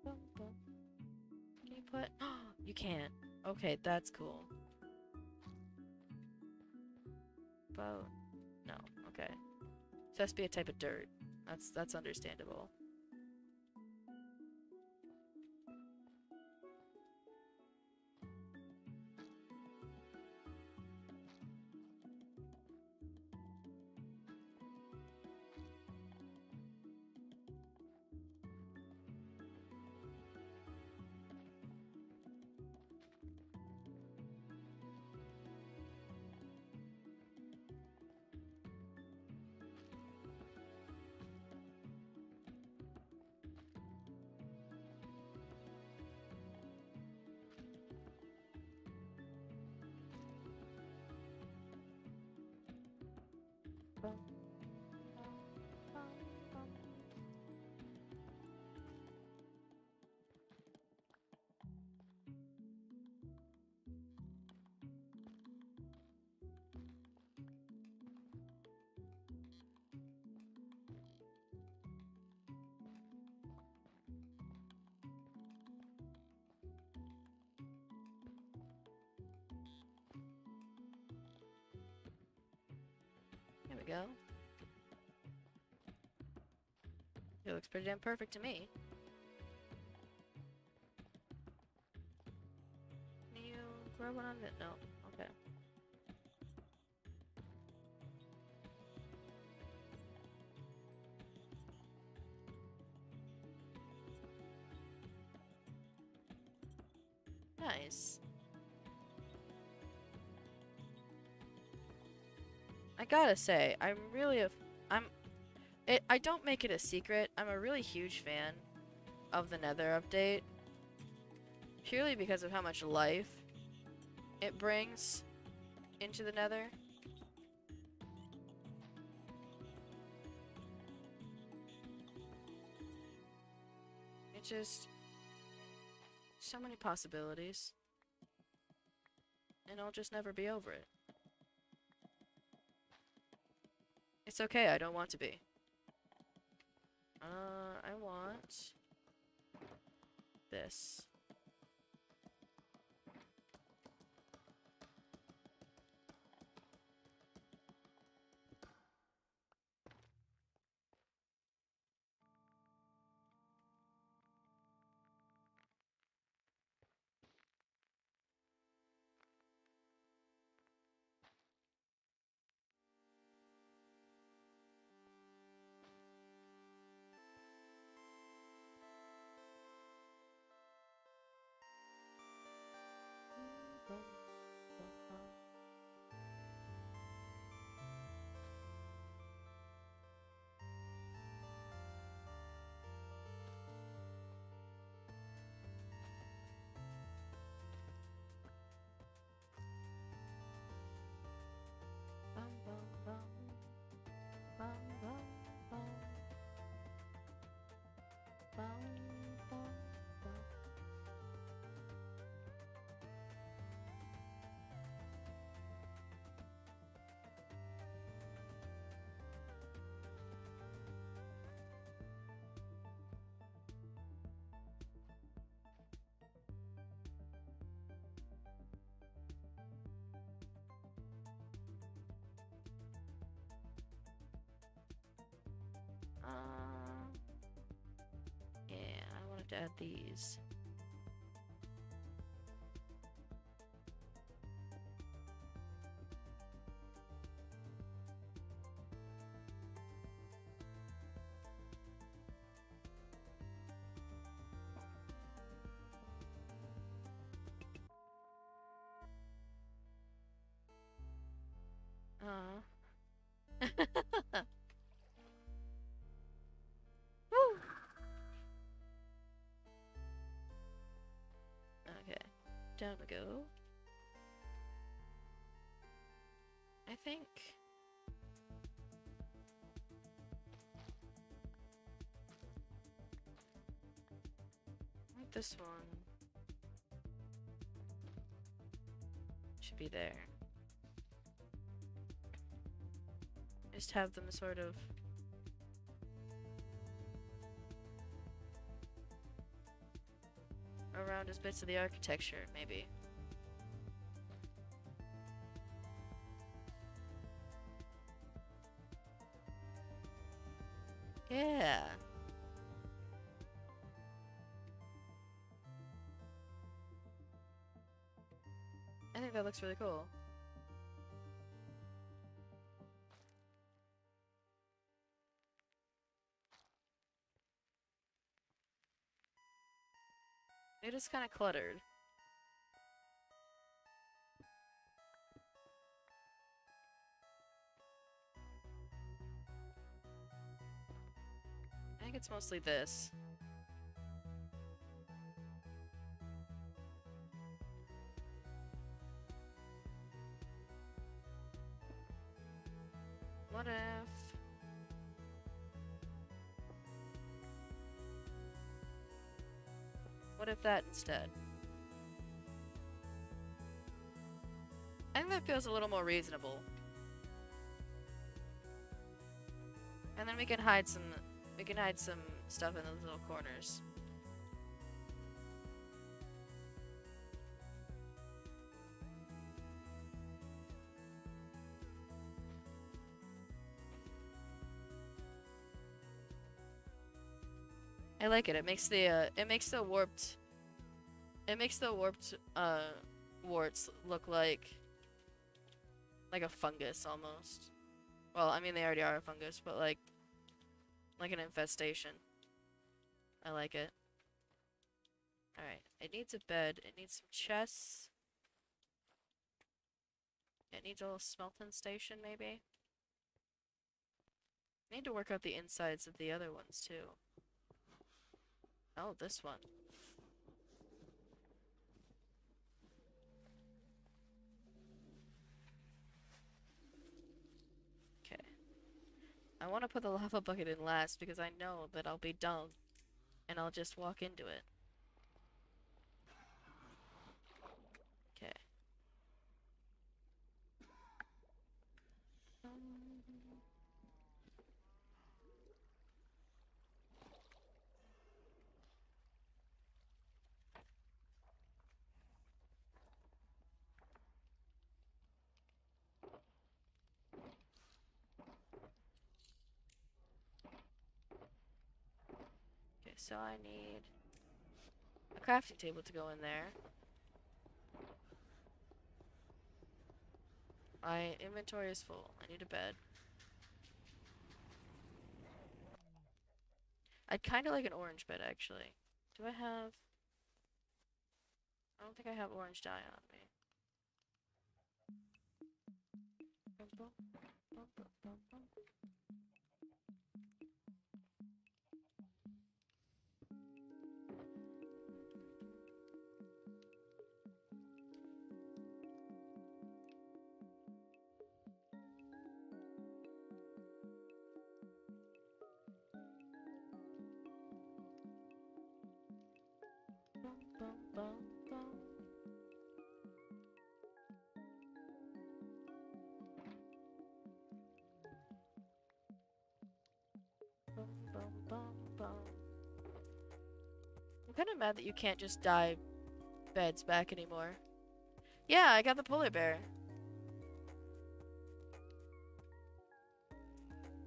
Bum, bum. Can you put... You can't. Okay, that's cool. Boat. No, okay. So it has to be a type of dirt. That's understandable. Bum, bum, bum, bum. There we go. It looks pretty damn perfect to me. Can you grow one on it? No. Okay. Nice. I gotta say, I don't make it a secret. I'm a really huge fan of the Nether update. Purely because of how much life it brings into the Nether. It just... So many possibilities. And I'll just never be over it. It's okay, I don't want to be. I want... this. Bum, bum, bum. Bum, bum, bum. Bum, bum, bum. Yeah, I wanted to add these. Woo! Okay, down we go. I think... this one should be there. Just have them sort of around as bits of the architecture, maybe. Yeah. I think that looks really cool. It is kind of cluttered. I think it's mostly this. What if... what if that instead? I think that feels a little more reasonable. And then we can hide some stuff in those little corners. I like it. It makes the warped warts look like a fungus almost. Well, I mean they already are a fungus, but like an infestation. I like it. Alright, it needs a bed. It needs some chests. It needs a little smelting station, maybe. I need to work out the insides of the other ones, too. Oh, this one. Okay. I want to put the lava bucket in last because I know that I'll be dumb and I'll just walk into it. Okay. Okay, so I need a crafting table to go in there. My inventory is full. I need a bed. I'd kind of like an orange bed, actually. Do I have... I don't think I have orange dye on me. I'm kind of mad that you can't just dye beds back anymore. Yeah, I got the polar bear.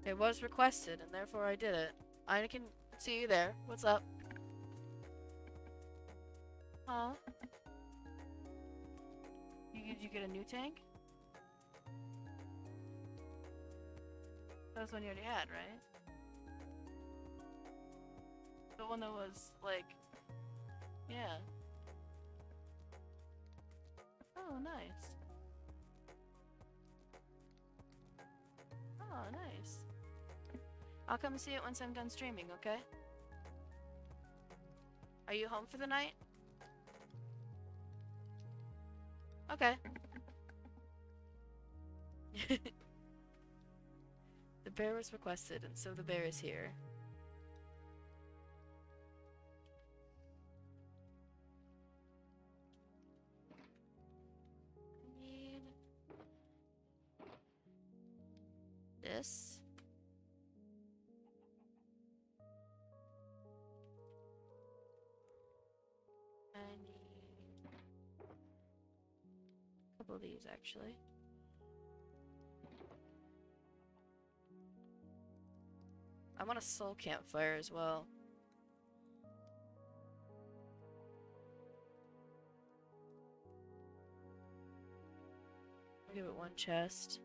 It was requested, and therefore I did it. I can see you there. What's up? Huh? Did you get a new tank? That was one you already had, right? The one that was, like... yeah. Oh, nice. Oh. Oh, nice. I'll come see it once I'm done streaming, okay? Are you home for the night? Okay. The bear was requested, and so the bear is here. I need this. I need a couple of these, actually. I want a soul campfire as well. I'll give it one chest.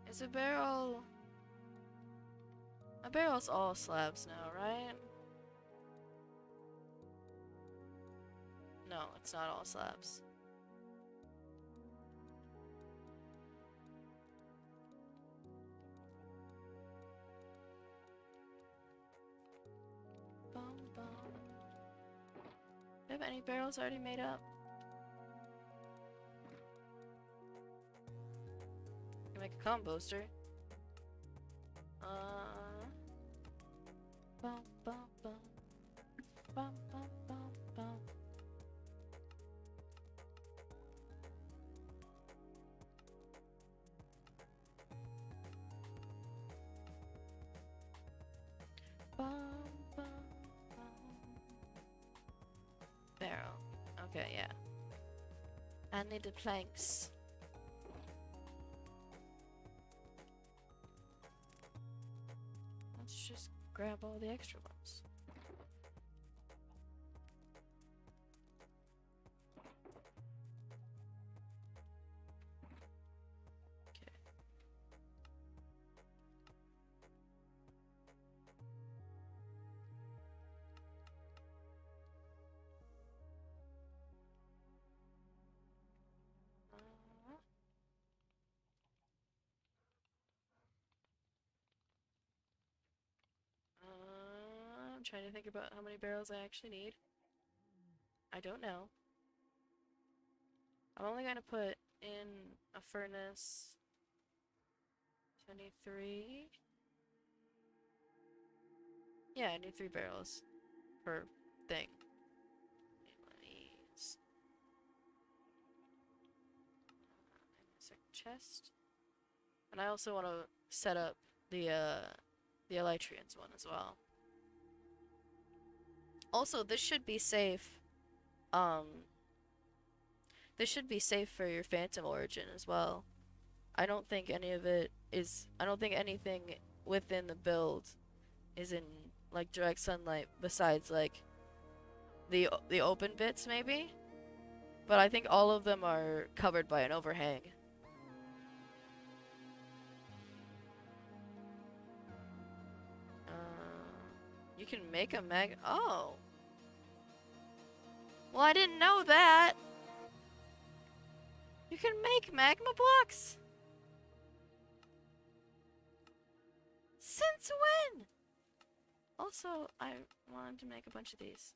Is a barrel... A barrel's all slabs now, right? No, it's not all slabs. Bum, bum. Do I have any barrels already made up? I can make a composter. Bum, bum, bum. Bum, bum, bum, bum. Bum, bum, bum. Barrel. Okay, yeah. I need the planks. Let's just grab all the extra ones. Okay. I'm trying to think about how many barrels I actually need. I don't know. I'm only going to put in a furnace 23. Yeah, I need 3 barrels per thing. These. Second chest. And I also want to set up the Elytrians one as well. Also, this should be safe. This should be safe for your Phantom Origin as well. I don't think any of it is... I don't think anything within the build is in, like, direct sunlight besides, like, the open bits, maybe? But I think all of them are covered by an overhang. You can make a mag... Oh! Well, I didn't know that! You can make magma blocks? Since when? Also, I wanted to make a bunch of these.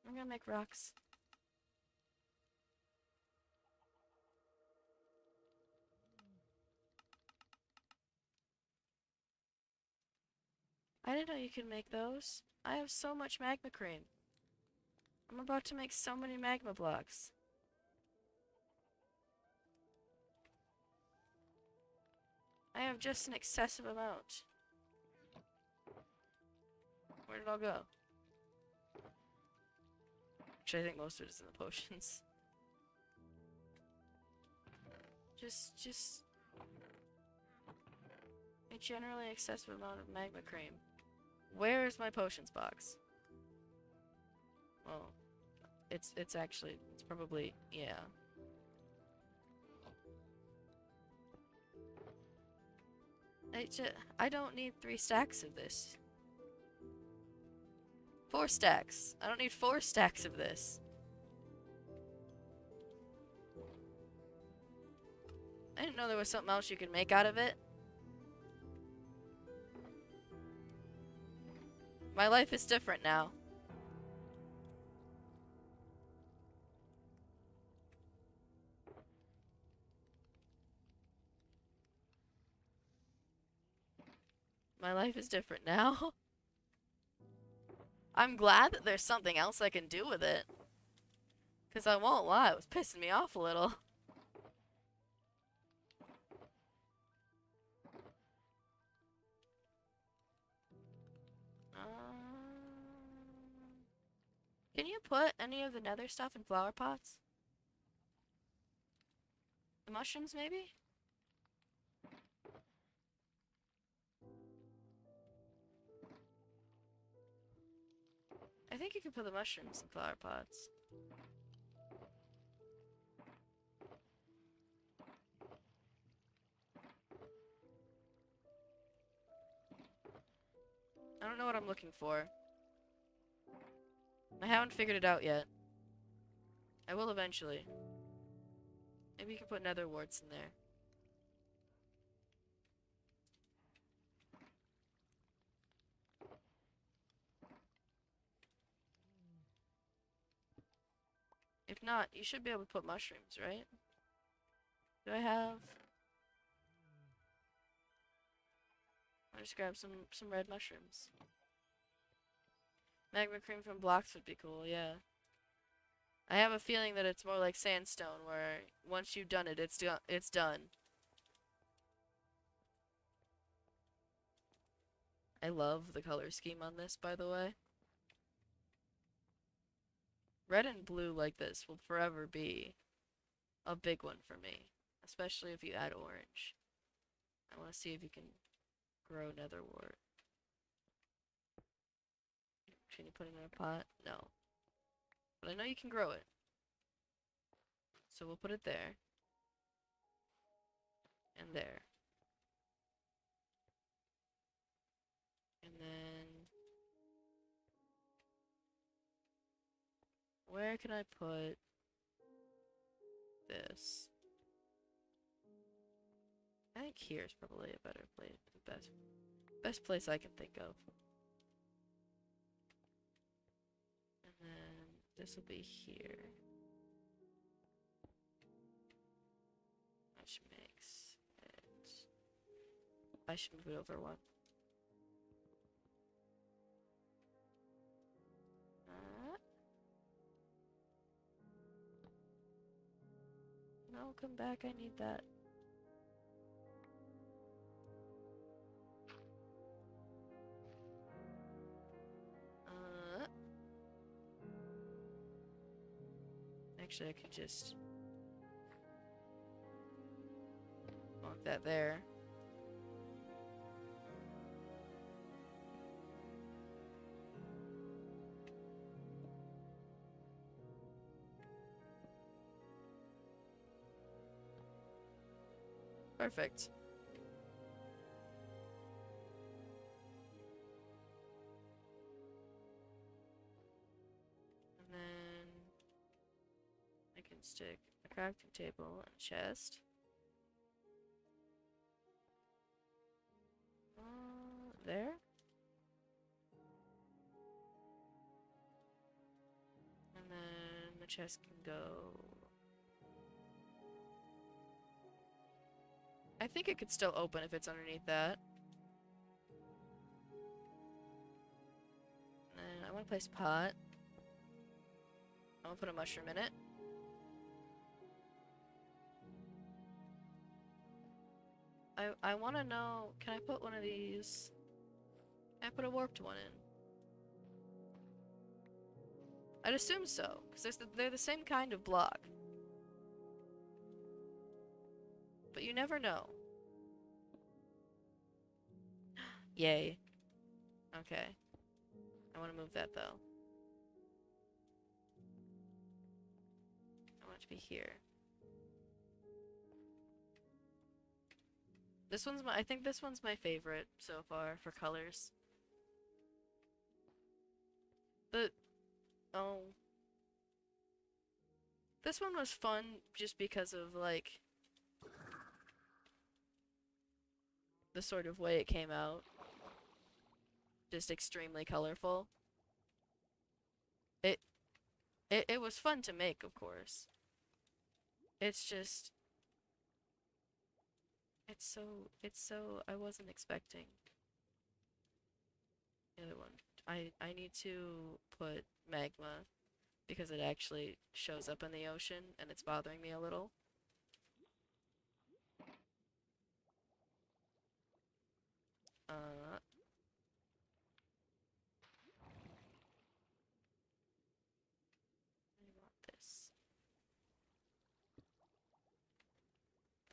I'm gonna make rocks. I didn't know you could make those. I have so much magma cream. I'm about to make so many magma blocks. I have just an excessive amount. Where did it all go? Actually, I think most of it is in the potions. Just a generally excessive amount of magma cream. Where is my potions box? Well, it's probably, yeah. I don't need 3 stacks of this. 4 stacks. I don't need 4 stacks of this. I didn't know there was something else you could make out of it. My life is different now. My life is different now. I'm glad that there's something else I can do with it. Because I won't lie, it was pissing me off a little. Can you put any of the nether stuff in flower pots? The mushrooms, maybe? I think you can put the mushrooms in flower pots. I don't know what I'm looking for. I haven't figured it out yet. I will eventually. Maybe you can put nether warts in there. If not, you should be able to put mushrooms, right? Do I have... I'll just grab some red mushrooms. Magma cream from blocks would be cool, yeah. I have a feeling that it's more like sandstone, where once you've done it, it's done. I love the color scheme on this, by the way. Red and blue like this will forever be a big one for me, especially if you add orange. I want to see if you can grow nether wart. Can you put it in a pot? No. But I know you can grow it. So we'll put it there. And there. And then... where can I put this? I think here's probably a better place. Best place I can think of. And then this will be here. Which makes it... I should move it over one. No, come back, I need that. Actually, I could just mark that there. Perfect. And then I can stick a crafting table and a chest. There. And then the chest can go... I think it could still open if it's underneath that. And then I want to place a pot. I want to put a mushroom in it. I want to know, can I put one of these? Can I put a warped one in? I'd assume so, because they're the same kind of block. But you never know. Yay. Okay. I want to move that, though. I want it to be here. This one's I think this one's my favorite so far for colors. Oh. This one was fun just because of, like... the sort of way it came out. Just extremely colorful. It it was fun to make, of course. It's just it's so I wasn't expecting the other one. I need to put magma because it actually shows up in the ocean and it's bothering me a little. I want this.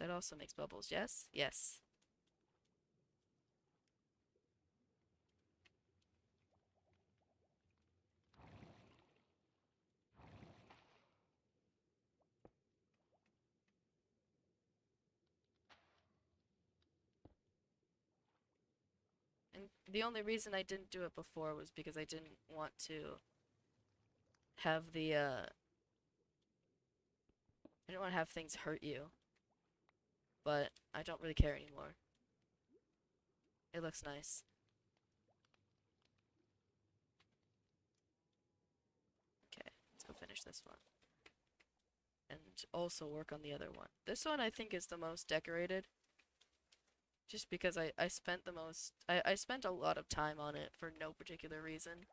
That also makes bubbles, yes? Yes. And the only reason I didn't do it before was because I didn't want to have I didn't want to have things hurt you. But I don't really care anymore. It looks nice. Okay, let's go finish this one. And also work on the other one. This one I think is the most decorated. Just because I spent the most... I spent a lot of time on it for no particular reason.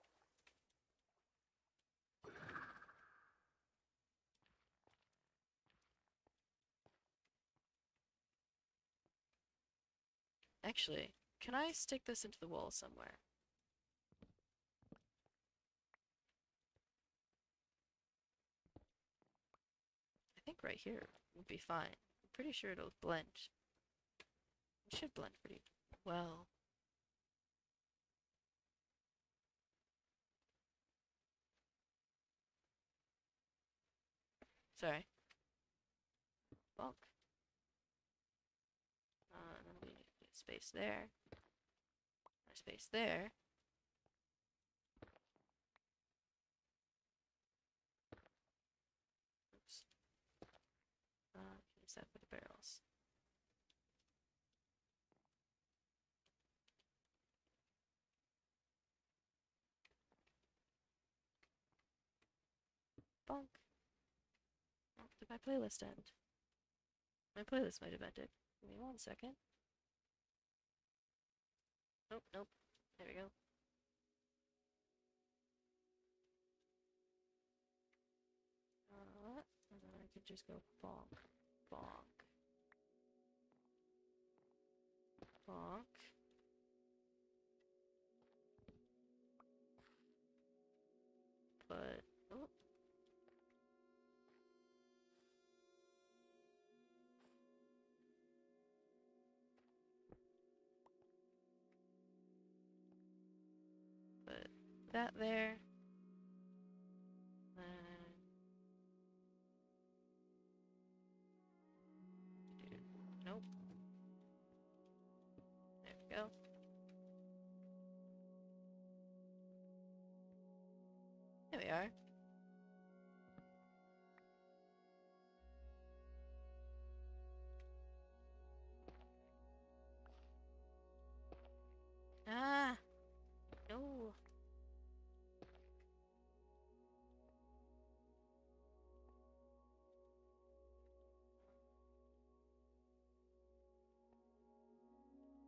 Actually, can I stick this into the wall somewhere? I think right here would be fine. I'm pretty sure it'll blend. It should blend pretty well. Sorry. Bonk. And then we need space there. A space there. Oops. Use that for the barrels. Bonk. Oh, did my playlist end? My playlist might have ended. Give me 1 second. Nope, nope. There we go. And then I could just go bonk, bonk, bonk. But, oh. But that there. Nope. There we go. There we are. Ah! No!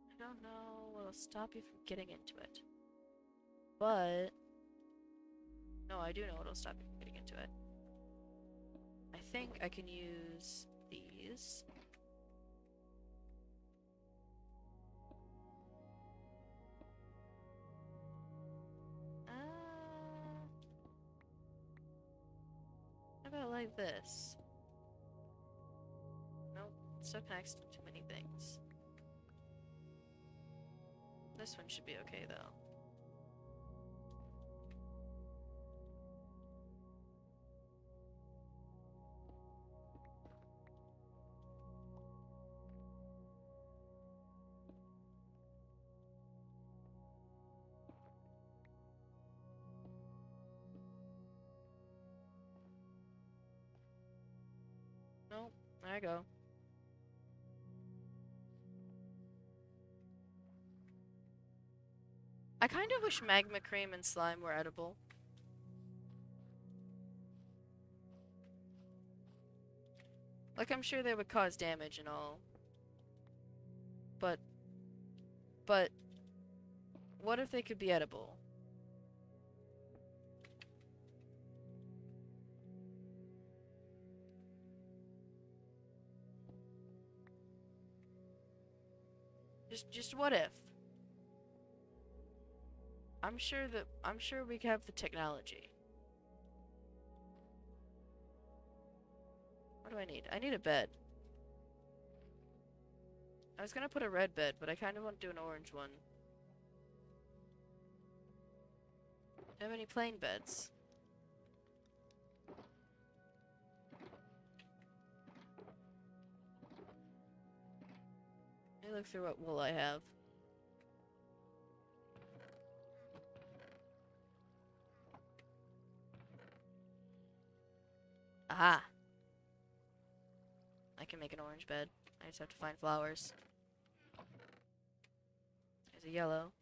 I don't know what'll stop you from getting into it. But... No, I do know what'll stop you from getting into it. I think I can use these. How about like this? Nope, still connects to too many things. This one should be okay though. Nope, there I go. I kind of wish magma cream and slime were edible. Like, I'm sure they would cause damage and all. But, what if they could be edible? Just what if? I'm sure we have the technology. What do I need? I need a bed. I was gonna put a red bed, but I kind of want to do an orange one. Do you have any plain beds? Let me look through what wool I have. Aha! I can make an orange bed. I just have to find flowers. There's a yellow.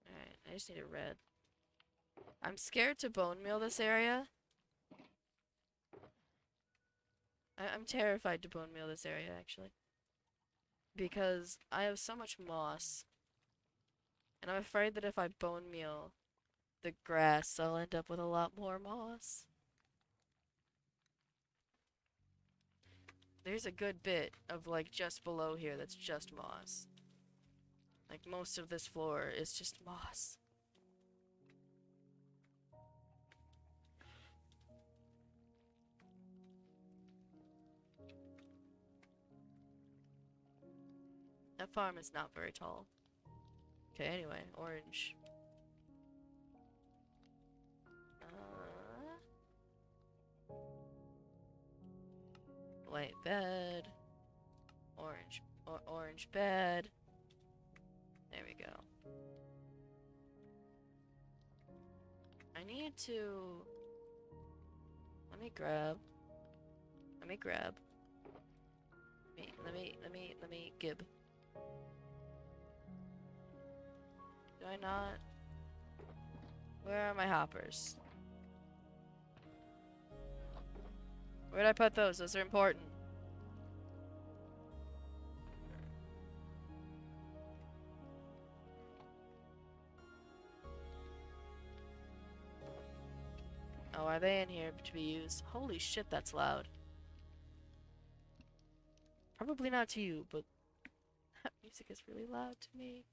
Alright, I just need a red. I'm scared to bone meal this area. I'm terrified to bone meal this area, actually. Because I have so much moss. And I'm afraid that if I bone meal the grass, I'll end up with a lot more moss. There's a good bit of, like, just below here that's just moss. Like, most of this floor is just moss. That farm is not very tall. Okay, anyway, orange. White bed. Orange bed. There we go. I need to... Let me grab. Let me gib. Do I not? Where are my hoppers? Where'd I put those? Those are important. Oh, are they in here to be used? Holy shit, that's loud. Probably not to you, but that music is really loud to me.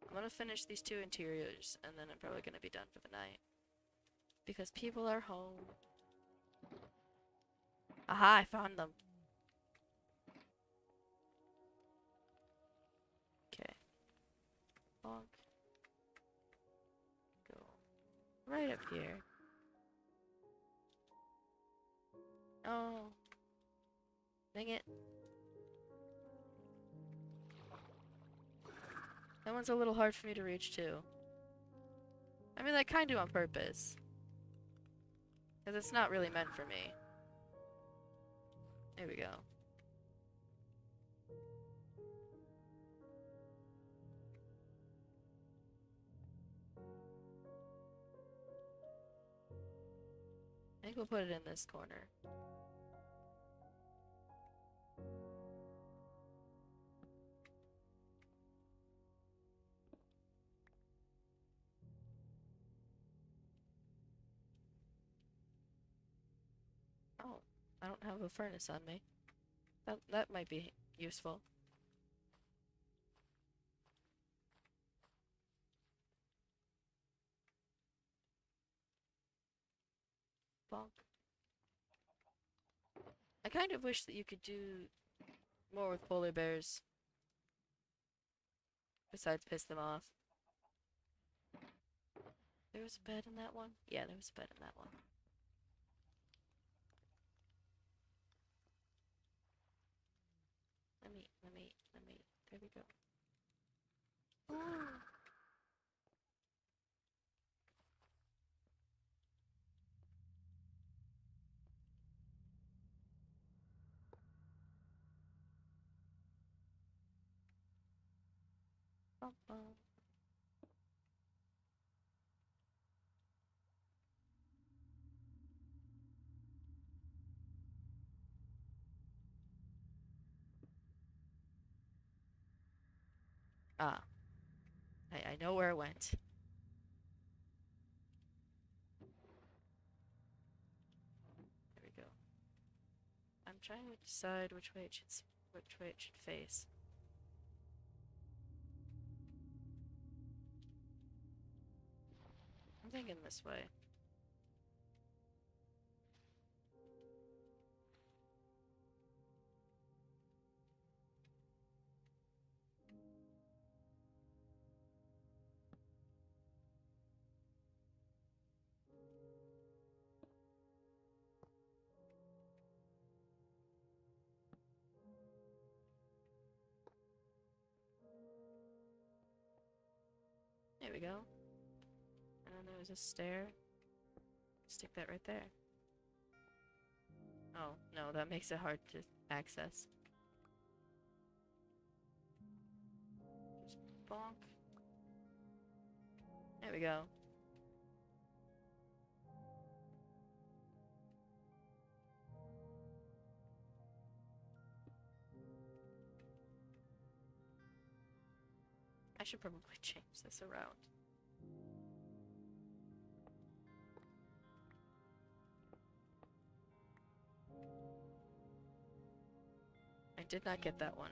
I'm gonna finish these two interiors, and then I'm probably gonna be done for the night. Because people are home. Aha, I found them. Okay. Bonk. Go right up here. Oh. Dang it. That one's a little hard for me to reach, too. I mean, I kind of on purpose. Because it's not really meant for me. There we go. I think we'll put it in this corner. Oh, I don't have a furnace on me. That might be useful. Bonk. I kind of wish that you could do more with polar bears. Besides piss them off. There was a bed in that one? Yeah, there was a bed in that one. Let me, there we go. Bum, bum. Ah, I know where it went. There we go. I'm trying to decide which way it should face. I'm thinking this way. There we go. And then there was a stair. Stick that right there. Oh, no, that makes it hard to access. Just bonk. There we go. I should probably change this around. I did not get that one.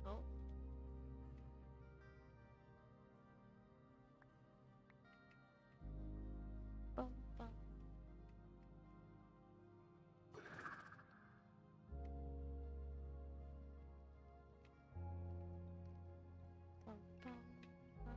Oh. Bum, bum. Bum, bum, bum.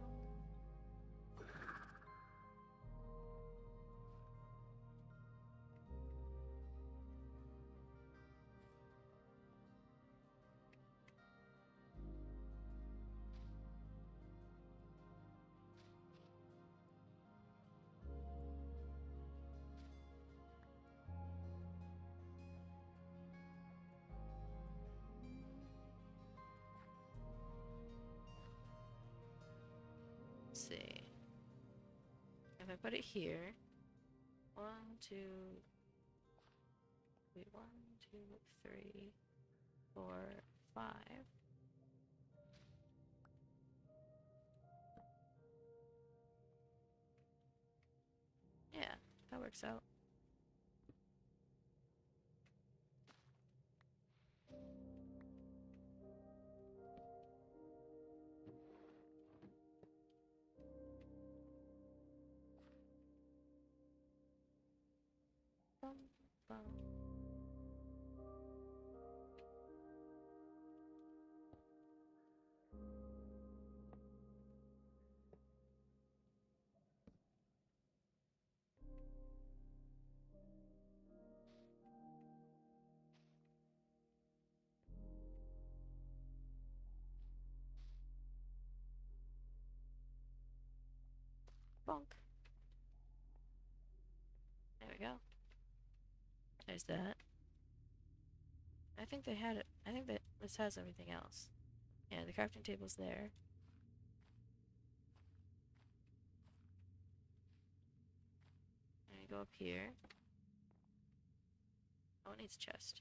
Let's see. If I put it here, 1, 2, wait, 1, 2, 3, 4, 5. Yeah, that works out. Bum, bum. Bonk. There we go. There's that. I think they had it. I think that this has everything else. Yeah, the crafting table's there. And you go up here. Oh, it needs a chest.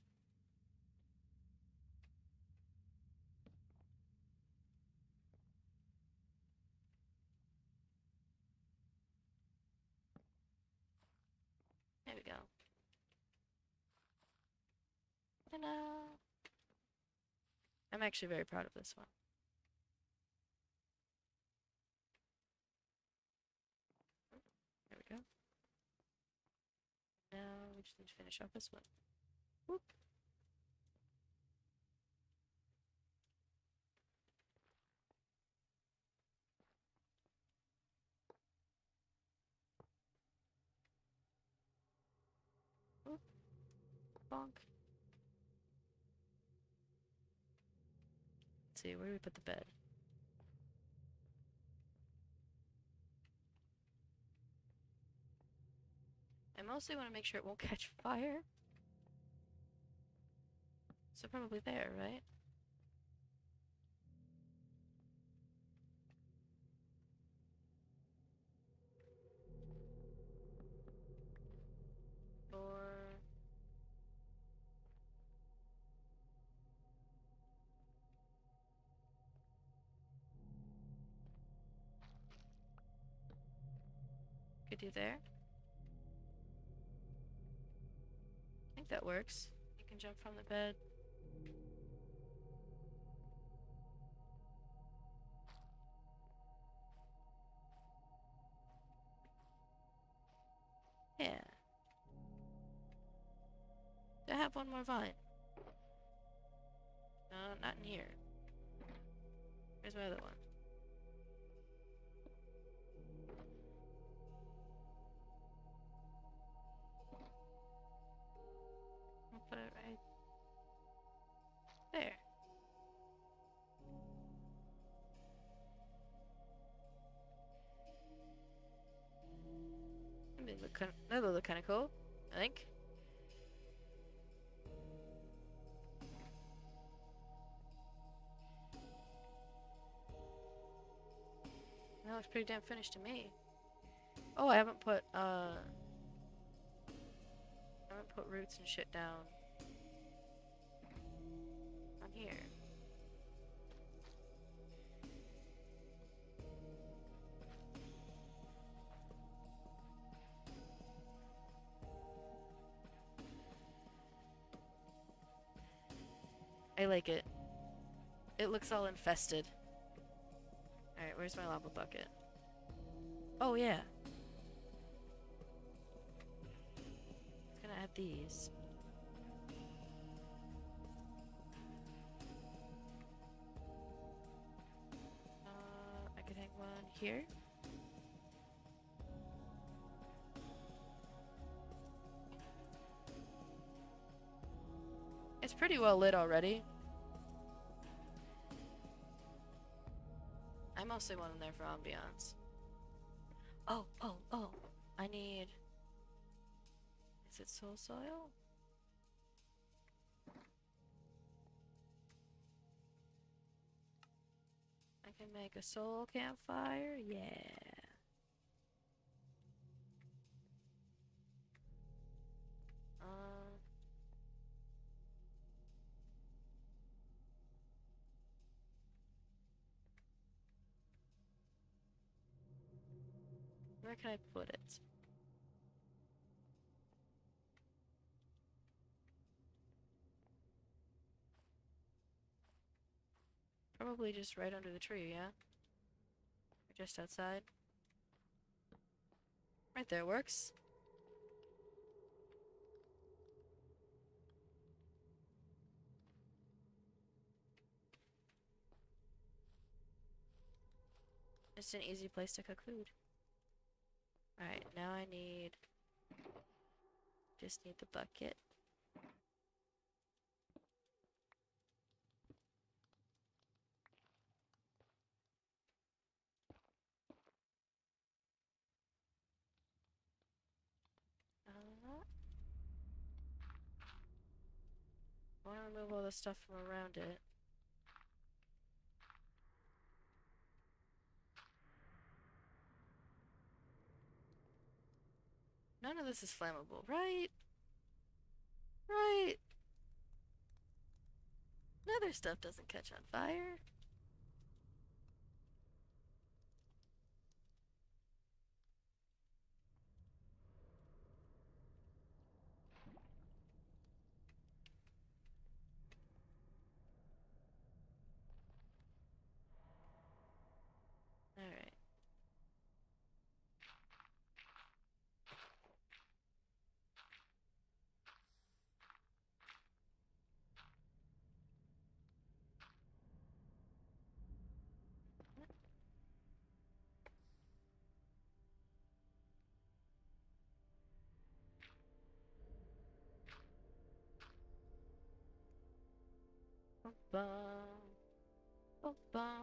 There we go. Ta-da! I'm actually very proud of this one. There we go. Now we just need to finish off this one. Whoop. Whoop. Bonk. Let's see, where do we put the bed? I mostly want to make sure it won't catch fire. So probably there, right? Or... could do there. I think that works. You can jump from the bed. Yeah. Do I have one more vine? No, not in here. Here's my other one. I'll put it right there. That'll look kind of cool, I think. That looks pretty damn finished to me. Oh, I haven't put roots and shit down on here. I like it. It looks all infested. Alright, where's my lava bucket? Oh, yeah. It's gonna add these. I could hang one here. It's pretty well lit already. I mostly want them there for ambiance. Oh, I need... Is it soul soil? I can make a soul campfire? Yeah. Where can I put it? Probably just right under the tree, yeah? Or just outside? Right there works. It's an easy place to cook food. Alright, now I need... just need the bucket. I want to remove all the stuff from around it. None of this is flammable, right? Right? Nether stuff doesn't catch on fire. Alright. Ba-bum. Ba-bum.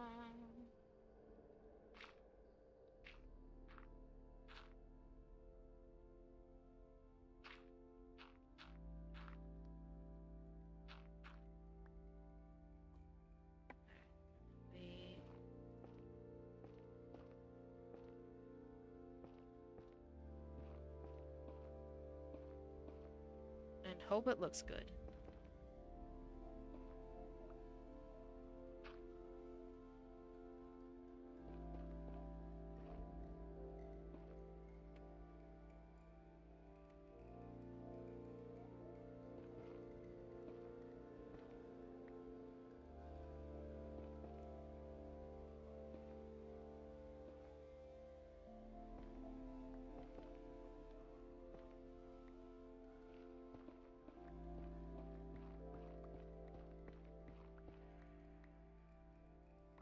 And hope it looks good.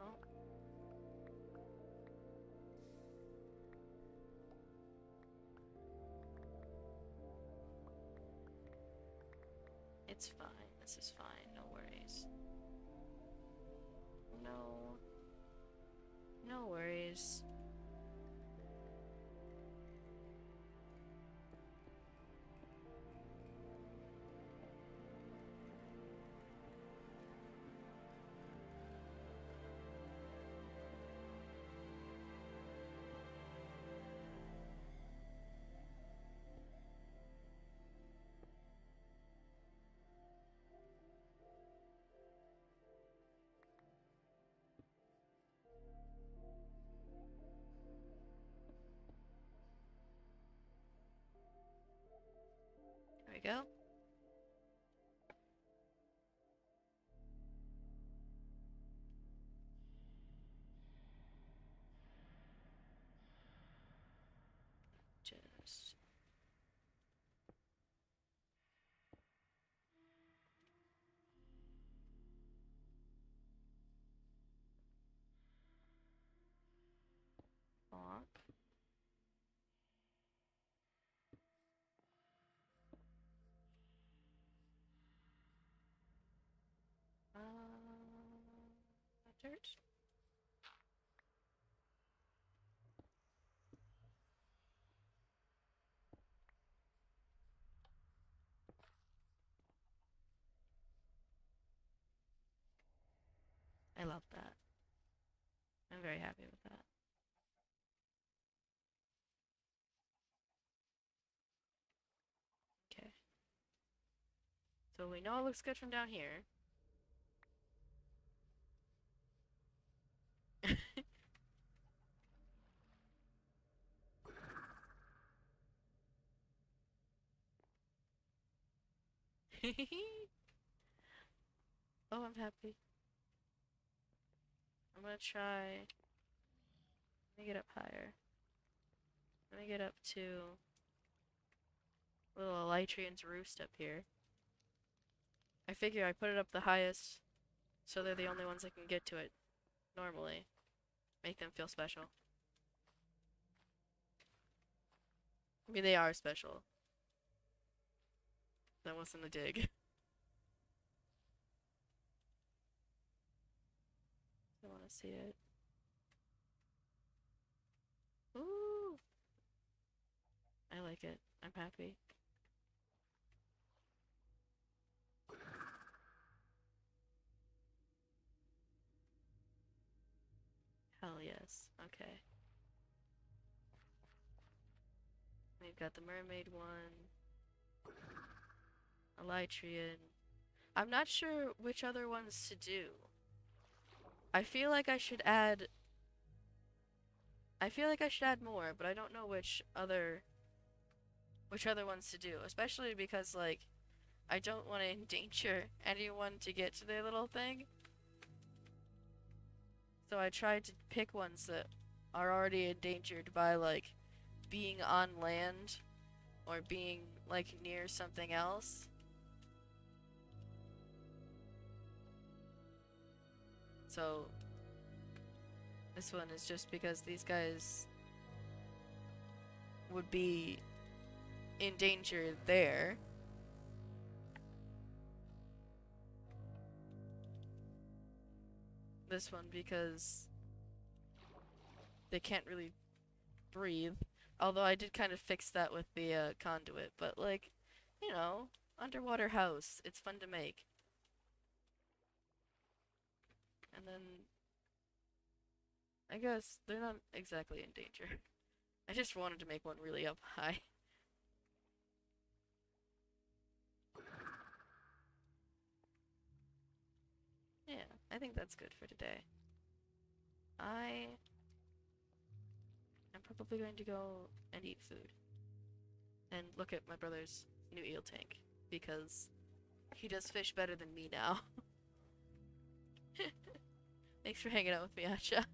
Oh. It's fine. This is fine. No worries. No. No worries. There we go. Just bonk. Dirt. I love that. I'm very happy with that. Okay. So we know it looks good from down here. Oh, I'm happy. I'm gonna try. Let me get up higher. Let me get up to little Elytrian's roost up here. I figure I put it up the highest so they're the only ones that can get to it normally. Make them feel special. I mean, they are special. That wasn't a dig. I want to see it. Ooh! I like it. I'm happy. Hell yes. Okay. We've got the mermaid one. Elytrian. I'm not sure which other ones to do. I feel like I should add... I feel like I should add more, but I don't know which other ones to do. Especially because, like, I don't want to endanger anyone to get to their little thing. So I tried to pick ones that are already endangered by, like, being on land or being, like, near something else. So this one is just because these guys would be in danger there. this one because they can't really breathe. Although I did kind of fix that with the conduit, but like, you know, underwater house. It's fun to make. And then I guess they're not exactly in danger. I just wanted to make one really up high. Yeah, I think that's good for today. I am probably going to go and eat food. And look at my brother's new eel tank. Because he does fish better than me now. Thanks for hanging out with me, Asha.